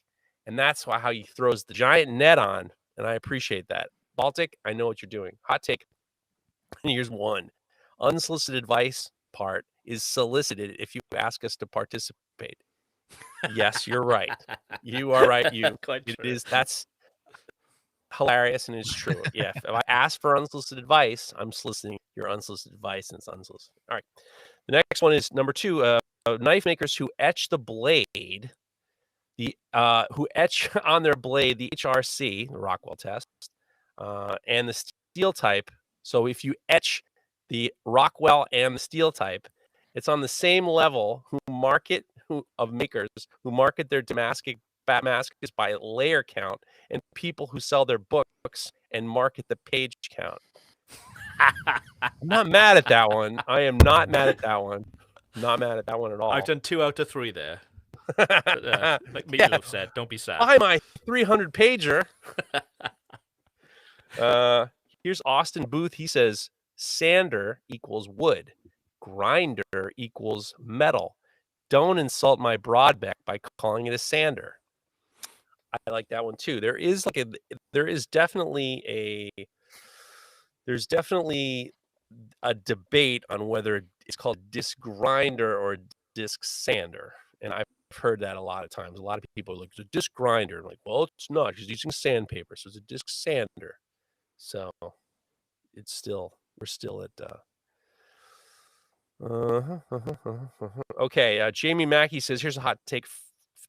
And that's how he throws the giant net on. And I appreciate that. Baltic, I know what you're doing. Hot take. And here's one. Unsolicited advice part is solicited if you ask us to participate. Yes, you're right. You are right. That's hilarious and it's true. Yeah. If I ask for unsolicited advice, I'm soliciting your unsolicited advice, and it's unsolicited. All right. The next one is number 2. Knife makers who etch the blade who etch on their blade the HRC, the Rockwell test, and the steel type. So if you etch the Rockwell and the steel type, it's on the same level of makers who market their Damascus by layer count, and people who sell their books and market the page count. I'm not mad at that one. I am not mad at that one. Not mad at that one at all. I've done 2 out of 3 there. But, like Meatloaf said, don't be sad. Buy my 300 pager. Here's Austin Booth. He says sander equals wood, grinder equals metal. Don't insult my Broadbeck by calling it a sander. I like that one too. There's definitely a debate on whether it's called disc grinder or disc sander, and I've heard that a lot of times. A lot of people are like, it's a disc grinder. I'm like, well, it's not. She's using sandpaper, so it's a disc sander. So we're still at okay. Jamie Mackey says, here's a hot take.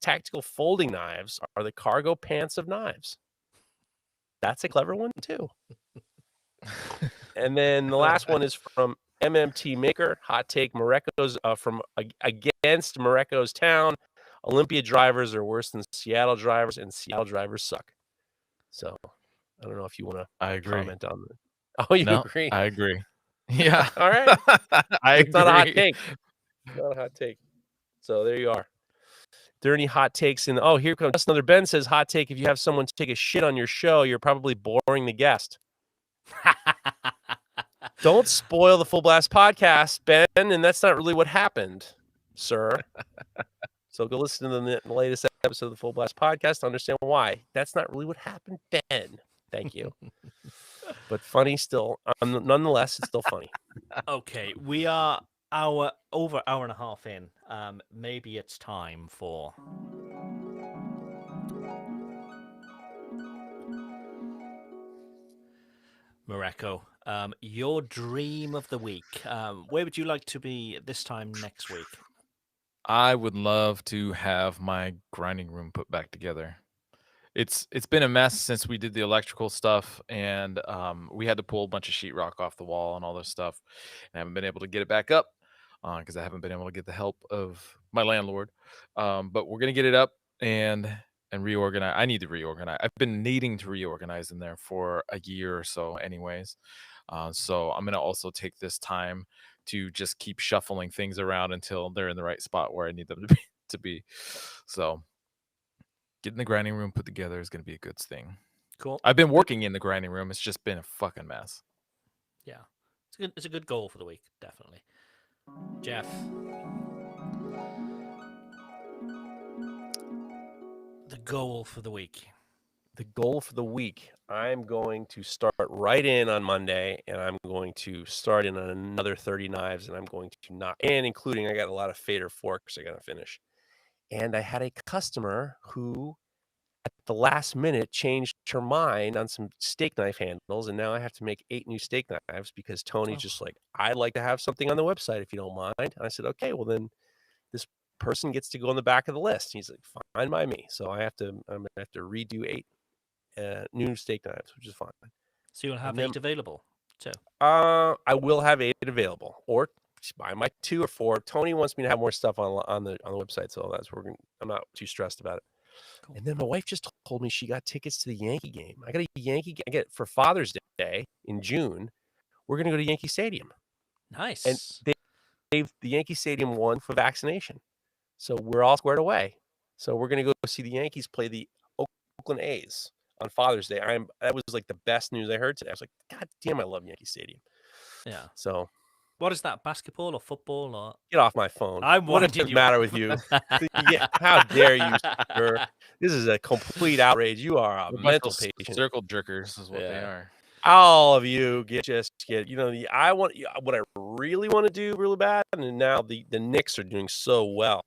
Tactical folding knives are the cargo pants of knives. That's a clever one too. And then the last one is from MMT Maker. Hot take: Mareko's from against Mareko's town. Olympia drivers are worse than Seattle drivers, and Seattle drivers suck. So I don't know if you want to comment on that. Oh, you agree? I agree. Yeah. All right. It's not a hot take. Not a hot take. So there you are. There any hot takes in? Oh, here comes another. Ben says hot take: if you have someone take a shit on your show, you're probably boring the guest. Don't spoil the Full Blast podcast, Ben, and that's not really what happened, sir. So go listen to the latest episode of the Full Blast podcast to understand why. That's not really what happened, Ben. Thank you. But funny still. Nonetheless, it's still funny. Okay, we are over hour and a half in. Maybe it's time for Mareko. Your dream of the week. Where would you like to be this time next week? I would love to have my grinding room put back together. It's been a mess since we did the electrical stuff, and we had to pull a bunch of sheetrock off the wall and all this stuff. And I haven't been able to get it back up because I haven't been able to get the help of my landlord. But we're gonna get it up and reorganize. I need to reorganize. I've been needing to reorganize in there for a year or so, anyways. So I'm gonna also take this time to just keep shuffling things around until they're in the right spot where I need them to be. So getting the grinding room put together is going to be a good thing. Cool. I've been working in the grinding room. It's just been a fucking mess. Yeah. It's a good goal for the week, definitely. Geoff. The goal for the week. The goal for the week. I'm going to start right in on Monday, and I'm going to start in on another 30 knives, and I'm going to including I got a lot of fader forks I got to finish. And I had a customer who, at the last minute, changed her mind on some steak knife handles, and now I have to make 8 new steak knives because Tony's just like, I'd like to have something on the website if you don't mind. And I said, okay, well then this person gets to go on the back of the list. He's like, fine by me. So I'm gonna have to redo 8 new steak knives, which is fine. So you'll have 8 available too. I will have 8 available, or buy my 2 or 4. Tony wants me to have more stuff on the website, so that's where I'm not too stressed about it. Cool. And then my wife just told me she got tickets to the Yankee game. I got a Yankee game. I get for Father's Day in June. We're gonna go to Yankee Stadium. Nice. And the Yankee Stadium won for vaccination, so we're all squared away. So we're gonna go see the Yankees play the Oakland A's on Father's Day. That was like the best news I heard today. I was like, God damn, I love Yankee Stadium. Yeah. So what is that? Basketball or football or? Get off my phone. What is the matter with you? Yeah, how dare you, sir? This is a complete outrage. You are a mental patient. Circle jerkers is what they are. All of you get. You know, what I really want to do really bad, and now the Knicks are doing so well.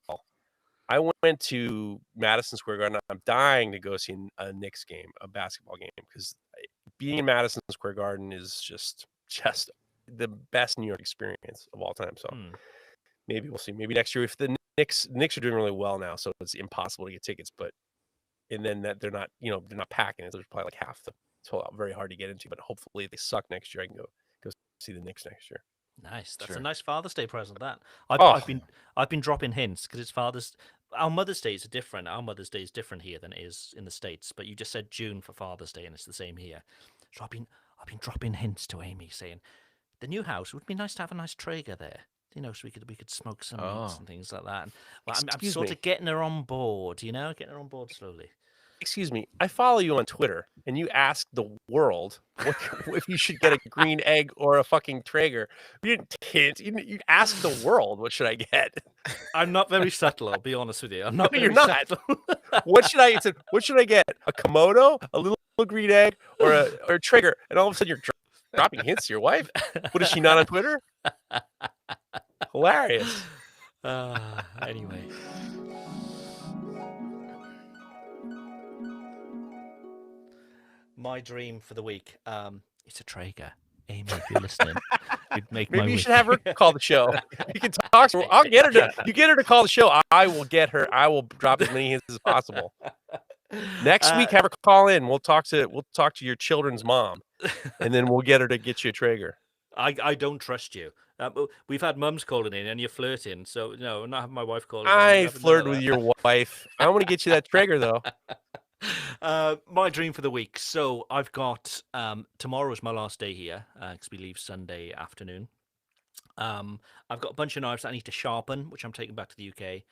I went to Madison Square Garden. I'm dying to go see a Knicks game, a basketball game, because being in Madison Square Garden is just the best New York experience of all time. So maybe we'll see. Maybe next year, if the Knicks are doing really well now, so it's impossible to get tickets. But and then that they're not packing it. There's probably like half the sold out. Very hard to get into. But hopefully, if they suck next year, I can go see the Knicks next year. Nice. That's Sure. a nice Father's Day present. That Oh. I've been dropping hints because it's Father's. Our Mother's Days are different. Our Mother's Day is different here than it is in the States. But you just said June for Father's Day, and it's the same here. So I've been dropping hints to Amy saying, the new house, it would be nice to have a nice Traeger there. You know, so we could smoke some meats and things like that. And, well, I'm sort of getting her on board. You know, getting her on board slowly. Excuse me, I follow you on Twitter, and you asked the world if you should get a green egg or a fucking Traeger. You didn't hint. You asked the world, what should I get? I'm not very subtle. I'll be honest with you. I'm not. No, very you're not. subtle. What should I? It said, what should I get? A Komodo, a little green egg, or a Traeger? And all of a sudden, you're dropping hints to your wife. What is she not on Twitter? Hilarious. Anyway. My dream for the week, it's a Traeger. Amy, if you're listening, you'd make Maybe my you week. should have her call the show. You can talk to her. I'll get her to. You get her to call the show. I will get her. I will drop as many hints as possible. Next week, have her call in. We'll talk to your children's mom, and then we'll get her to get you a Traeger. I don't trust you. We've had mums calling in, and you're flirting. So no, I'm not having my wife calling. I flirt with your wife. I want to get you that Traeger though. My dream for the week. So I've got tomorrow is my last day here because we leave Sunday afternoon. I've got a bunch of knives that I need to sharpen, which I'm taking back to the UK.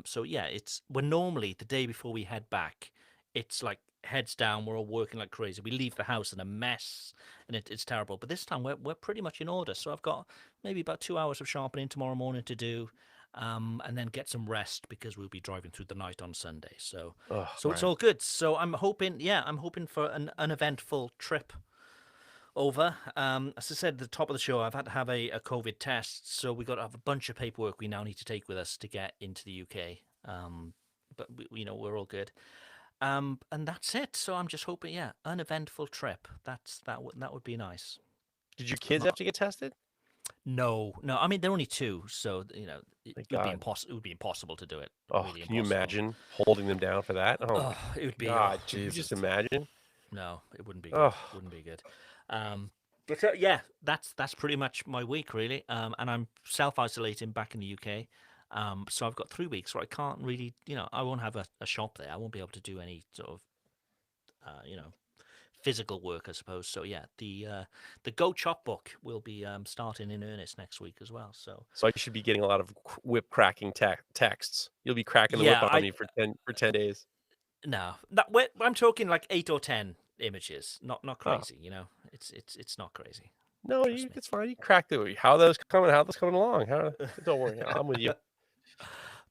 So yeah, we're normally the day before we head back. It's like heads down. We're all working like crazy. We leave the house in a mess, and it's terrible. But this time we're pretty much in order. So I've got maybe about 2 hours of sharpening tomorrow morning to do. And then get some rest because we'll be driving through the night on Sunday. So it's all good. So I'm hoping for an uneventful trip over. As I said at the top of the show, I've had to have a COVID test, so we've got to have a bunch of paperwork we now need to take with us to get into the UK. But we're all good. And that's it. So I'm just hoping, uneventful trip. That would be nice. Did your kids have to get tested? No. I mean, they're only 2, so it would be impossible to do it. Oh, really can you impossible. imagine holding them down for that? Oh, it would be. God, can you just imagine? No, it wouldn't be. Good. Wouldn't be good. But that's pretty much my week really. And I'm self-isolating back in the UK. So I've got 3 weeks where I can't really, I won't have a shop there. I won't be able to do any sort of, physical work, I suppose. So yeah, the Go Chop book will be starting in earnest next week as well. So you should be getting a lot of whip cracking texts. You'll be cracking the whip on me for 10 days. No, I'm talking like 8 or 10 images. Not crazy. It's not crazy. No, it's fine. You crack the how those coming along. Don't worry, I'm with you.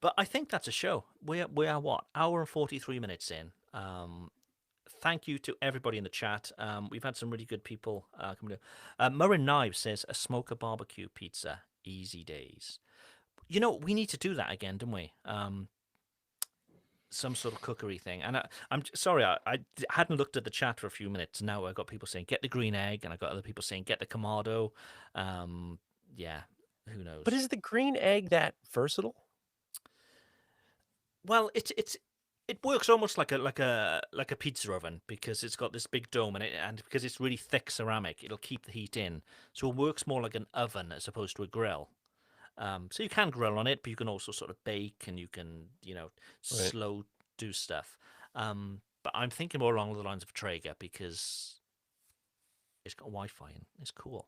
But I think that's a show. We are what, hour and 43 minutes in. Thank you to everybody in the chat. We've had some really good people coming in. Murrin Knives says, a smoker barbecue pizza, easy days. We need to do that again, don't we? Some sort of cookery thing. And I'm sorry, I hadn't looked at the chat for a few minutes. Now I've got people saying, get the green egg. And I've got other people saying, get the Kamado. Yeah, who knows? But is the green egg that versatile? Well, it works almost like a pizza oven because it's got this big dome in it, and because it's really thick ceramic, it'll keep the heat in. So it works more like an oven as opposed to a grill. So you can grill on it, but you can also sort of bake, and you can slow do stuff. But I'm thinking more along the lines of Traeger because it's got Wi-Fi in. It's cool.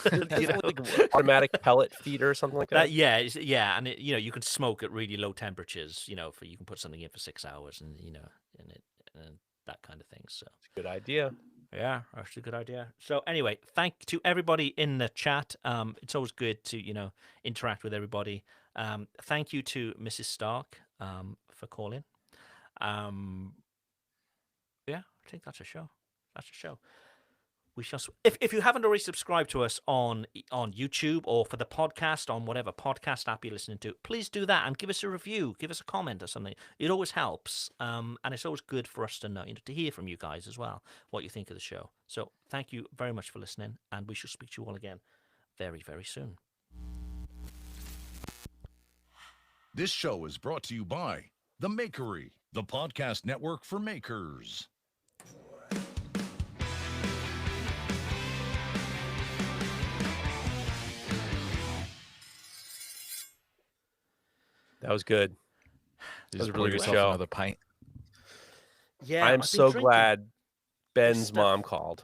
Like automatic pellet feeder or something like that. And you can smoke at really low temperatures. You can put something in for 6 hours, and and that kind of thing. So it's a good idea. Yeah, actually a good idea. So anyway, thank to everybody in the chat. It's always good to interact with everybody. Thank you to Mrs. Stark for calling. I think that's a show. We shall. If you haven't already subscribed to us on YouTube or for the podcast on whatever podcast app you're listening to, please do that and give us a review, give us a comment or something. It always helps, and it's always good for us to know, to hear from you guys as well what you think of the show. So thank you very much for listening, and we shall speak to you all again very, very soon. This show is brought to you by The Makery, the podcast network for makers. That was good. You That was just a pour really good yourself show. another pint. Yeah, I'm I've been so drinking glad Ben's stuff. mom called.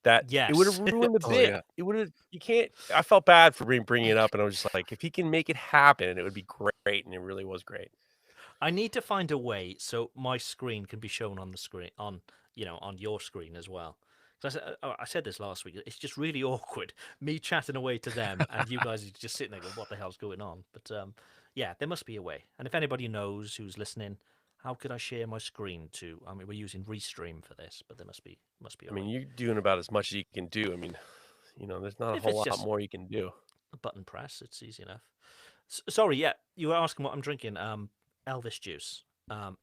That it would have Yes. ruined the Oh, bit. yeah. It would have. You can't. I felt bad for bringing it up, and I was just like, if he can make it happen, it would be great, and it really was great. I need to find a way so my screen can be shown on the screen on your screen as well. 'Cause I said this last week. It's just really awkward me chatting away to them and you guys are just sitting there going, "What the hell's going on?" But yeah, there must be a way. And if anybody knows who's listening, how could I share my screen to? I mean, we're using Restream for this, but there must be a I mean, way. you're doing about as much as you can do. I mean, there's not a If whole it's lot just more you can do. a button press, it's easy enough. Sorry, yeah, you were asking what I'm drinking. Elvis juice.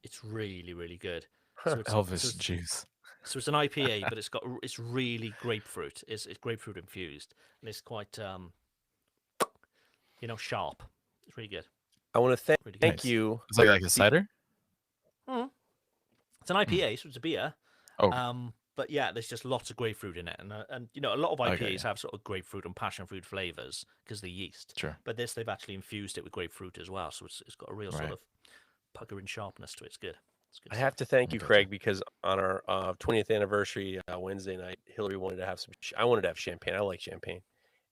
It's really, really good. So it's Elvis juice. So it's an IPA, but it's really grapefruit. It's grapefruit infused, and it's quite sharp. It's really good. I want to Really good. thank you. It's like a cider? It's an IPA, so it's a beer. Oh. But yeah, there's just lots of grapefruit in it, and a lot of IPAs Okay. have sort of grapefruit and passion fruit flavors because the yeast. Sure. But this, they've actually infused it with grapefruit as well, so it's got a real sort Right. of puckering sharpness to it. It's good. It's good I stuff. have to thank you, Gotcha. Craig, because on our 20th anniversary Wednesday night, Hillary wanted to have I wanted to have champagne. I like champagne.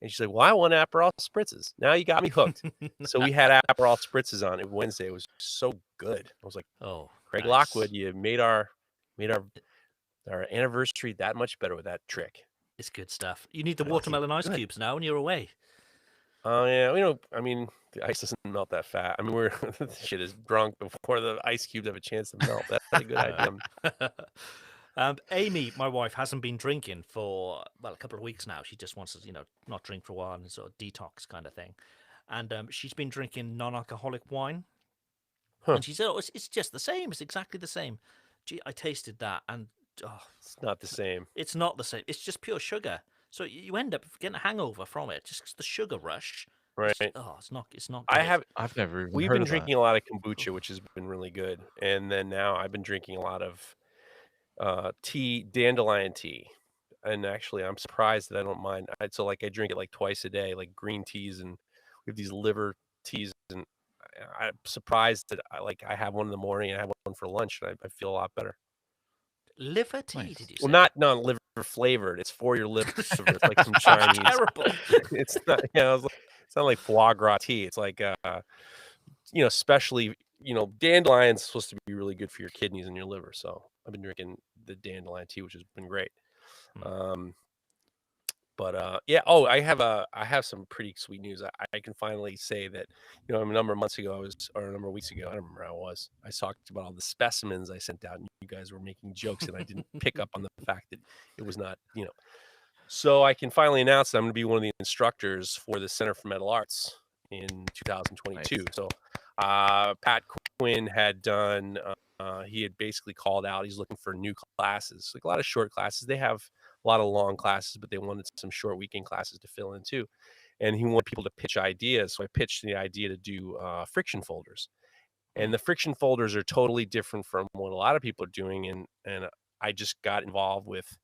And she's like, well, I want Aperol spritzes. Now you got me hooked. So we had Aperol spritzes on it Wednesday. It was so good. I was like, Oh, Craig nice. Lockwood, you made our anniversary that much better with that trick. It's good stuff. You need the Fucking watermelon ice good. cubes now, and you're away. Oh yeah, I mean, the ice doesn't melt that fast. I mean, the shit is drunk before the ice cubes have a chance to melt. That's a good idea. Amy, my wife, hasn't been drinking for a couple of weeks now. She just wants to, not drink for a while and sort of detox kind of thing. And she's been drinking non-alcoholic wine. Huh. And she said, "Oh, it's just the same. It's exactly the same." Gee, I tasted that, and It's not the same. it's not the same. It's just pure sugar. So you end up getting a hangover from it, just 'cause the sugar rush. Right. It's not. It's not. I've never even We've heard been of drinking a lot of kombucha, which has been really good. And then now I've been drinking a lot of dandelion tea. And actually, I'm surprised that I don't mind. I drink it like twice a day, like green teas, and we have these liver teas. And I'm surprised that I have one in the morning and I have one for lunch, and I feel a lot better. Liver tea, Nice. did you say? Well, not liver flavored. It's for your liver. It's like some Chinese. Terrible. It's not. It's not like foie gras tea. It's like especially dandelion's supposed to be really good for your kidneys and your liver. So I've been drinking the dandelion tea, which has been great. But yeah. Oh, I have some pretty sweet news. I can finally say that a number of months ago a number of weeks ago, I don't remember how it was. I talked about all the specimens I sent out, and you guys were making jokes, and I didn't pick up on the fact that it was not. So I can finally announce that I'm going to be one of the instructors for the Center for Metal Arts in 2022. Nice. So Pat Quinn had done. He had basically called out. He's looking for new classes, like a lot of short classes. They have a lot of long classes, but they wanted some short weekend classes to fill in too. And he wanted people to pitch ideas. So I pitched the idea to do friction folders. And the friction folders are totally different from what a lot of people are doing. And I just got involved with,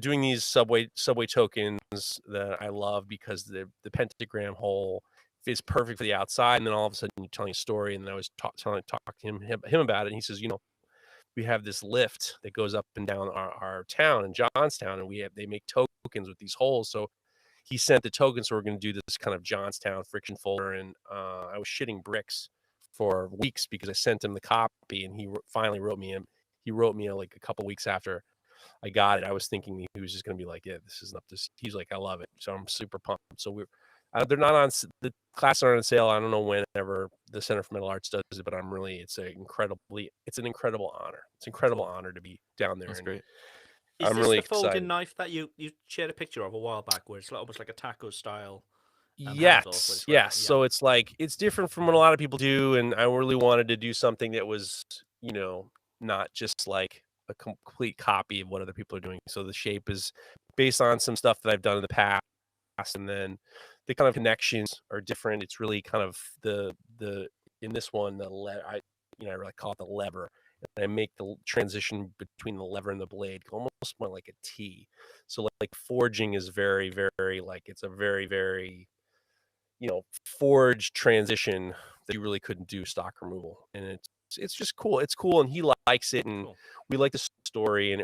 doing these subway tokens that I love because the pentagram hole is perfect for the outside. And then all of a sudden you're telling a story. And then I was talking to him about it. And he says, we have this lift that goes up and down our town in Johnstown, and they make tokens with these holes. So he sent the tokens. So we're going to do this kind of Johnstown friction folder. And I was shitting bricks for weeks because I sent him the copy, and he finally wrote me. He wrote me like a couple weeks after I got it. I was thinking he was just going to be like, yeah, this isn't up to. He's like, I love it. So I'm super pumped. So they're not on the classes aren't on sale. I don't know whenever the Center for Metal Arts does it, but it's an incredible honor. It's an incredible honor to be down there. That's great. Is I'm this really the folding excited. knife that you shared a picture of a while back, where it's almost like a taco style? Yes. So it's different from what a lot of people do, and I really wanted to do something that was, not just like a complete copy of what other people are doing. So the shape is based on some stuff that I've done in the past, and then the kind of connections are different. It's really kind of the in this one, I really call it the lever. And I make the transition between the lever and the blade almost more like a T. So like forging is very, very like it's a very, very forged transition that you really couldn't do stock removal, and it's just cool. It's cool, and he likes it, and we like the story, and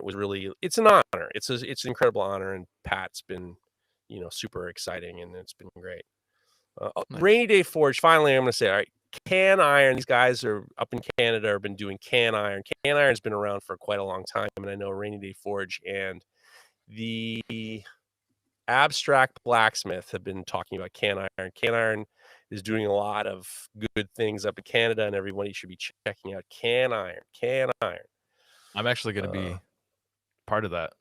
it's an honor. It's an incredible honor, and Pat's been super exciting, and it's been great. Nice. Rainy Day Forge. Finally, I'm going to say, all right, can iron. These guys are up in Canada, have been doing can iron. Can iron's been around for quite a long time, and I know Rainy Day Forge and the Abstract Blacksmith have been talking about can iron. Can iron is doing a lot of good things up in Canada, and everybody should be checking out can iron. Can iron. I'm actually going to be part of that.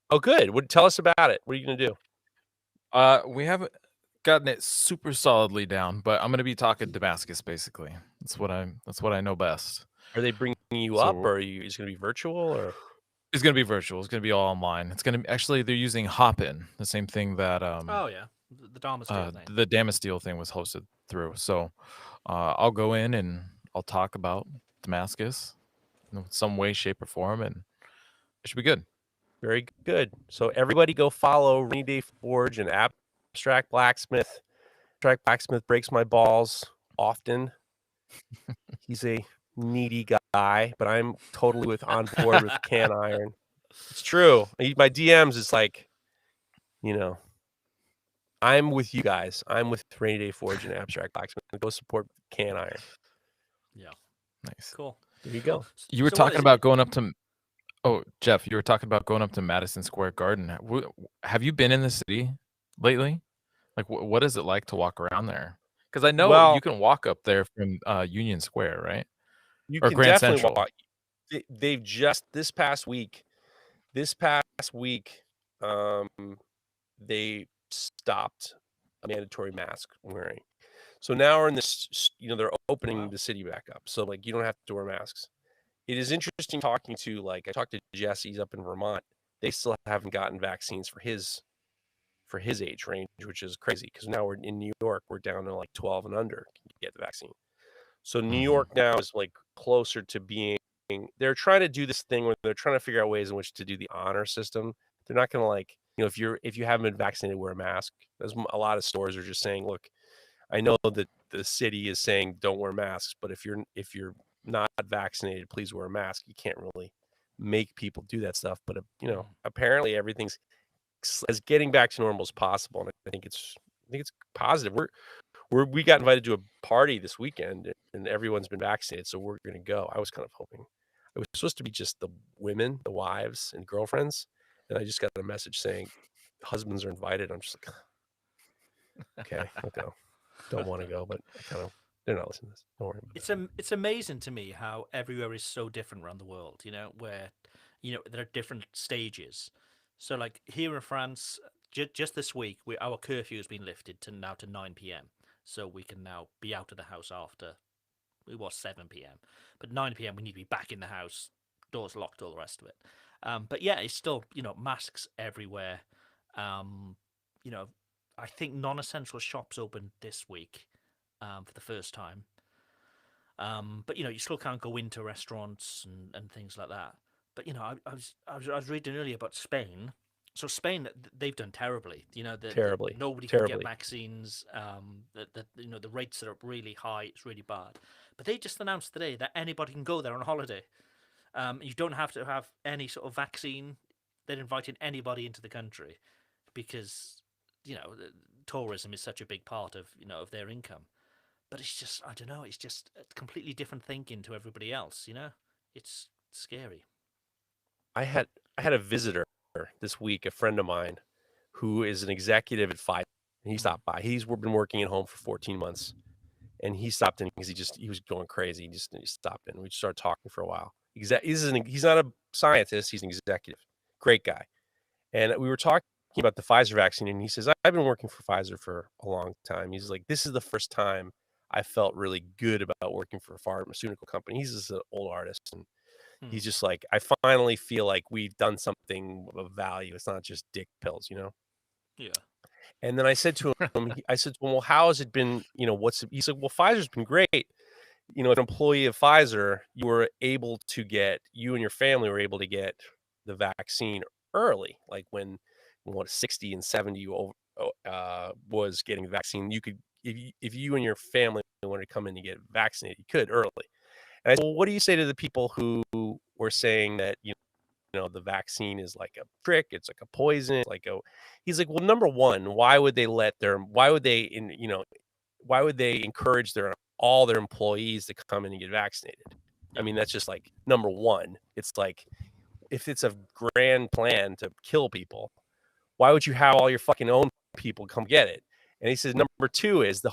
Oh, good. Tell us about it. What are you going to do? We haven't gotten it super solidly down, but I'm going to be talking Damascus basically. That's what I know best. Are they bringing you up, or is it going to be virtual, or? It's going to be virtual. It's going to be all online. It's going to be actually they're using Hopin, the same thing that oh yeah, the Damasteel thing. The Damasteel thing was hosted through. So I'll go in and I'll talk about Damascus in some way, shape, or form, and it should be good. Very good. So everybody go follow Rainy Day Forge and Abstract Blacksmith. Abstract Blacksmith breaks my balls often. He's a needy guy, but I'm totally on board with can iron. It's true. My DMs is like, I'm with you guys. I'm with Rainy Day Forge and Abstract Blacksmith. Go support can iron. Yeah. Nice. Cool. There you go. You were talking about going up to Geoff, you were talking about going up to Madison Square Garden. Have you been in the city lately? Like, what is it like to walk around there? Because I know you can walk up there from Union Square, right? You or can Grand definitely Central. walk. They've just this past week, they stopped a mandatory mask wearing. So now we're in this, they're opening the city back up. So like you don't have to wear masks. It is interesting talking to, I talked to Jesse's up in Vermont. They still haven't gotten vaccines for his age range, which is crazy because now we're in New York. We're down to like 12 and under can get the vaccine. So New York now is like closer to being. They're trying to do this thing where they're trying to figure out ways in which to do the honor system. They're not going to if you haven't been vaccinated, wear a mask. There's a lot of stores are just saying, look, I know that the city is saying don't wear masks, but if you're not vaccinated, please wear a mask. You can't really make people do that stuff, but apparently everything's as getting back to normal as possible, and I think it's positive. We got invited to a party this weekend, and everyone's been vaccinated, so we're going to go. I was kind of hoping it was supposed to be just the women, the wives and girlfriends, and I just got a message saying husbands are invited. I'm just like, okay, I'll go. Don't want to go, but they're not listening to this. Don't worry about it. It's amazing to me how everywhere is so different around the world, where there are different stages. So like here in France, just this week, our curfew has been lifted to 9 p.m. So we can now be out of the house after it was 7 p.m. But 9 p.m. we need to be back in the house, doors locked, all the rest of it. But yeah, it's still masks everywhere. I think non-essential shops opened this week for the first time. But you still can't go into restaurants and things like that. But I was reading earlier about Spain. So Spain, they've done terribly. Terribly. Nobody can get vaccines. The rates are up really high. It's really bad. But they just announced today that anybody can go there on holiday. You don't have to have any sort of vaccine. They're inviting anybody into the country because tourism is such a big part of of their income. But it's just, I don't know, it's just a completely different thinking to everybody else. It's scary. I had a visitor this week, a friend of mine who is an executive at Pfizer. He stopped by. He's been working at home for 14 months, and he stopped in because he was going crazy. He stopped in. We started talking for a while. He's not a scientist. He's an executive. Great guy. And we were talking about the Pfizer vaccine, and he says, I've been working for Pfizer for a long time. He's like, this is the first time I felt really good about working for a pharmaceutical company. He's just an old artist, and he's just like, I finally feel like we've done something of value. It's not just dick pills, Yeah. And then I said to him, well, how has it been? He said, well, Pfizer's been great. you know, if an employee of Pfizer, you and your family were able to get the vaccine early, like when 60 and 70 was getting the vaccine, you could, if you and your family wanted to come in and get vaccinated, you could early. And I said, well, what do you say to the people who were saying that, you know, the vaccine is like a trick, it's like a poison, he's like, well, number one, why would they encourage all their employees to come in and get vaccinated? I mean, that's just like number one. It's like, if it's a grand plan to kill people, why would you have all your fucking own people come get it? And he says number two is the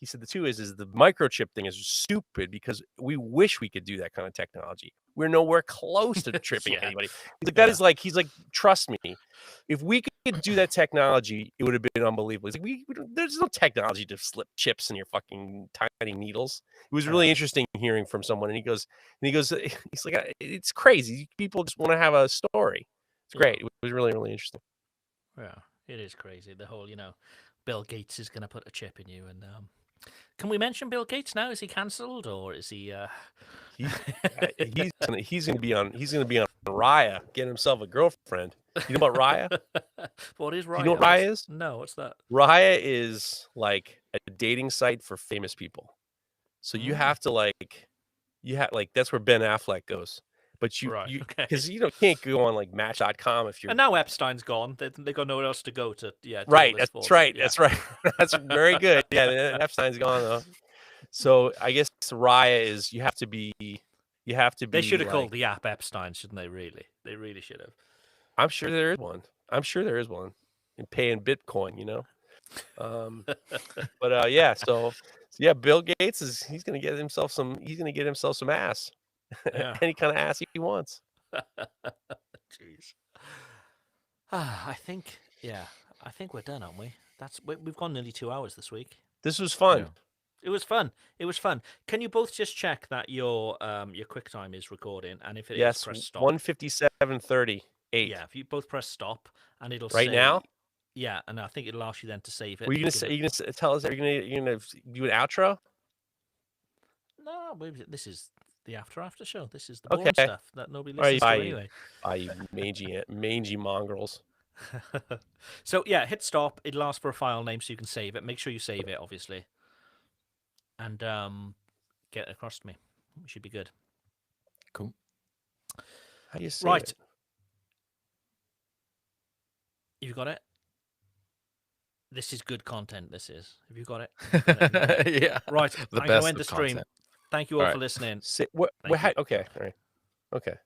microchip thing is stupid because we wish we could do that kind of technology. We're nowhere close to tripping anybody. He's like, he's like, trust me, if we could do that technology, it would have been unbelievable. He's like, there's no technology to slip chips in your fucking tiny needles. It was really interesting hearing from someone, and he goes, he's like, it's crazy. People just want to have a story. It's great. It was really, really interesting. Yeah, it is crazy. The whole, Bill Gates is going to put a chip in you, and can we mention Bill Gates now? Is he cancelled or is he? He's gonna be on Raya, getting himself a girlfriend. You know about Raya? What is Raya? You know what Raya is? No, what's that? Raya is like a dating site for famous people. So you have to that's where Ben Affleck goes. But because you can't go on like Match.com if you're. And now Epstein's gone. They got nowhere else to go to. Yeah. Right. That's right. Yeah. That's right. That's very good. Yeah. Epstein's gone though. So I guess Raya is you have to be. They should have called the app Epstein, shouldn't they? Really, they really should have. I'm sure there is one. And pay in Bitcoin, But yeah. So yeah, Bill Gates he's gonna get himself some ass. Yeah. Any kind of ass he wants. Jeez. I think we're done, aren't we? We've gone nearly 2 hours this week. This was fun. Yeah. It was fun. Can you both just check that your QuickTime is recording, and if it is, press stop. 1:57:38. Yeah, if you both press stop, and it'll right say, now. Yeah, and I think it'll ask you then to save it. Were you gonna tell us? Are you gonna do an outro? No, this is the after show. This is the boring stuff that nobody listens to anyway. You mangy mongrels. So yeah, hit stop. It'll ask for a file name so you can save it. Make sure you save it, obviously, and get it across to me. We should be good. Cool. How do you save right? it? You've got it. This is good content. This is. Have you got it? Yeah. Right. The I'm best going to end the stream. content. Thank you all for listening. Okay. All right. Okay.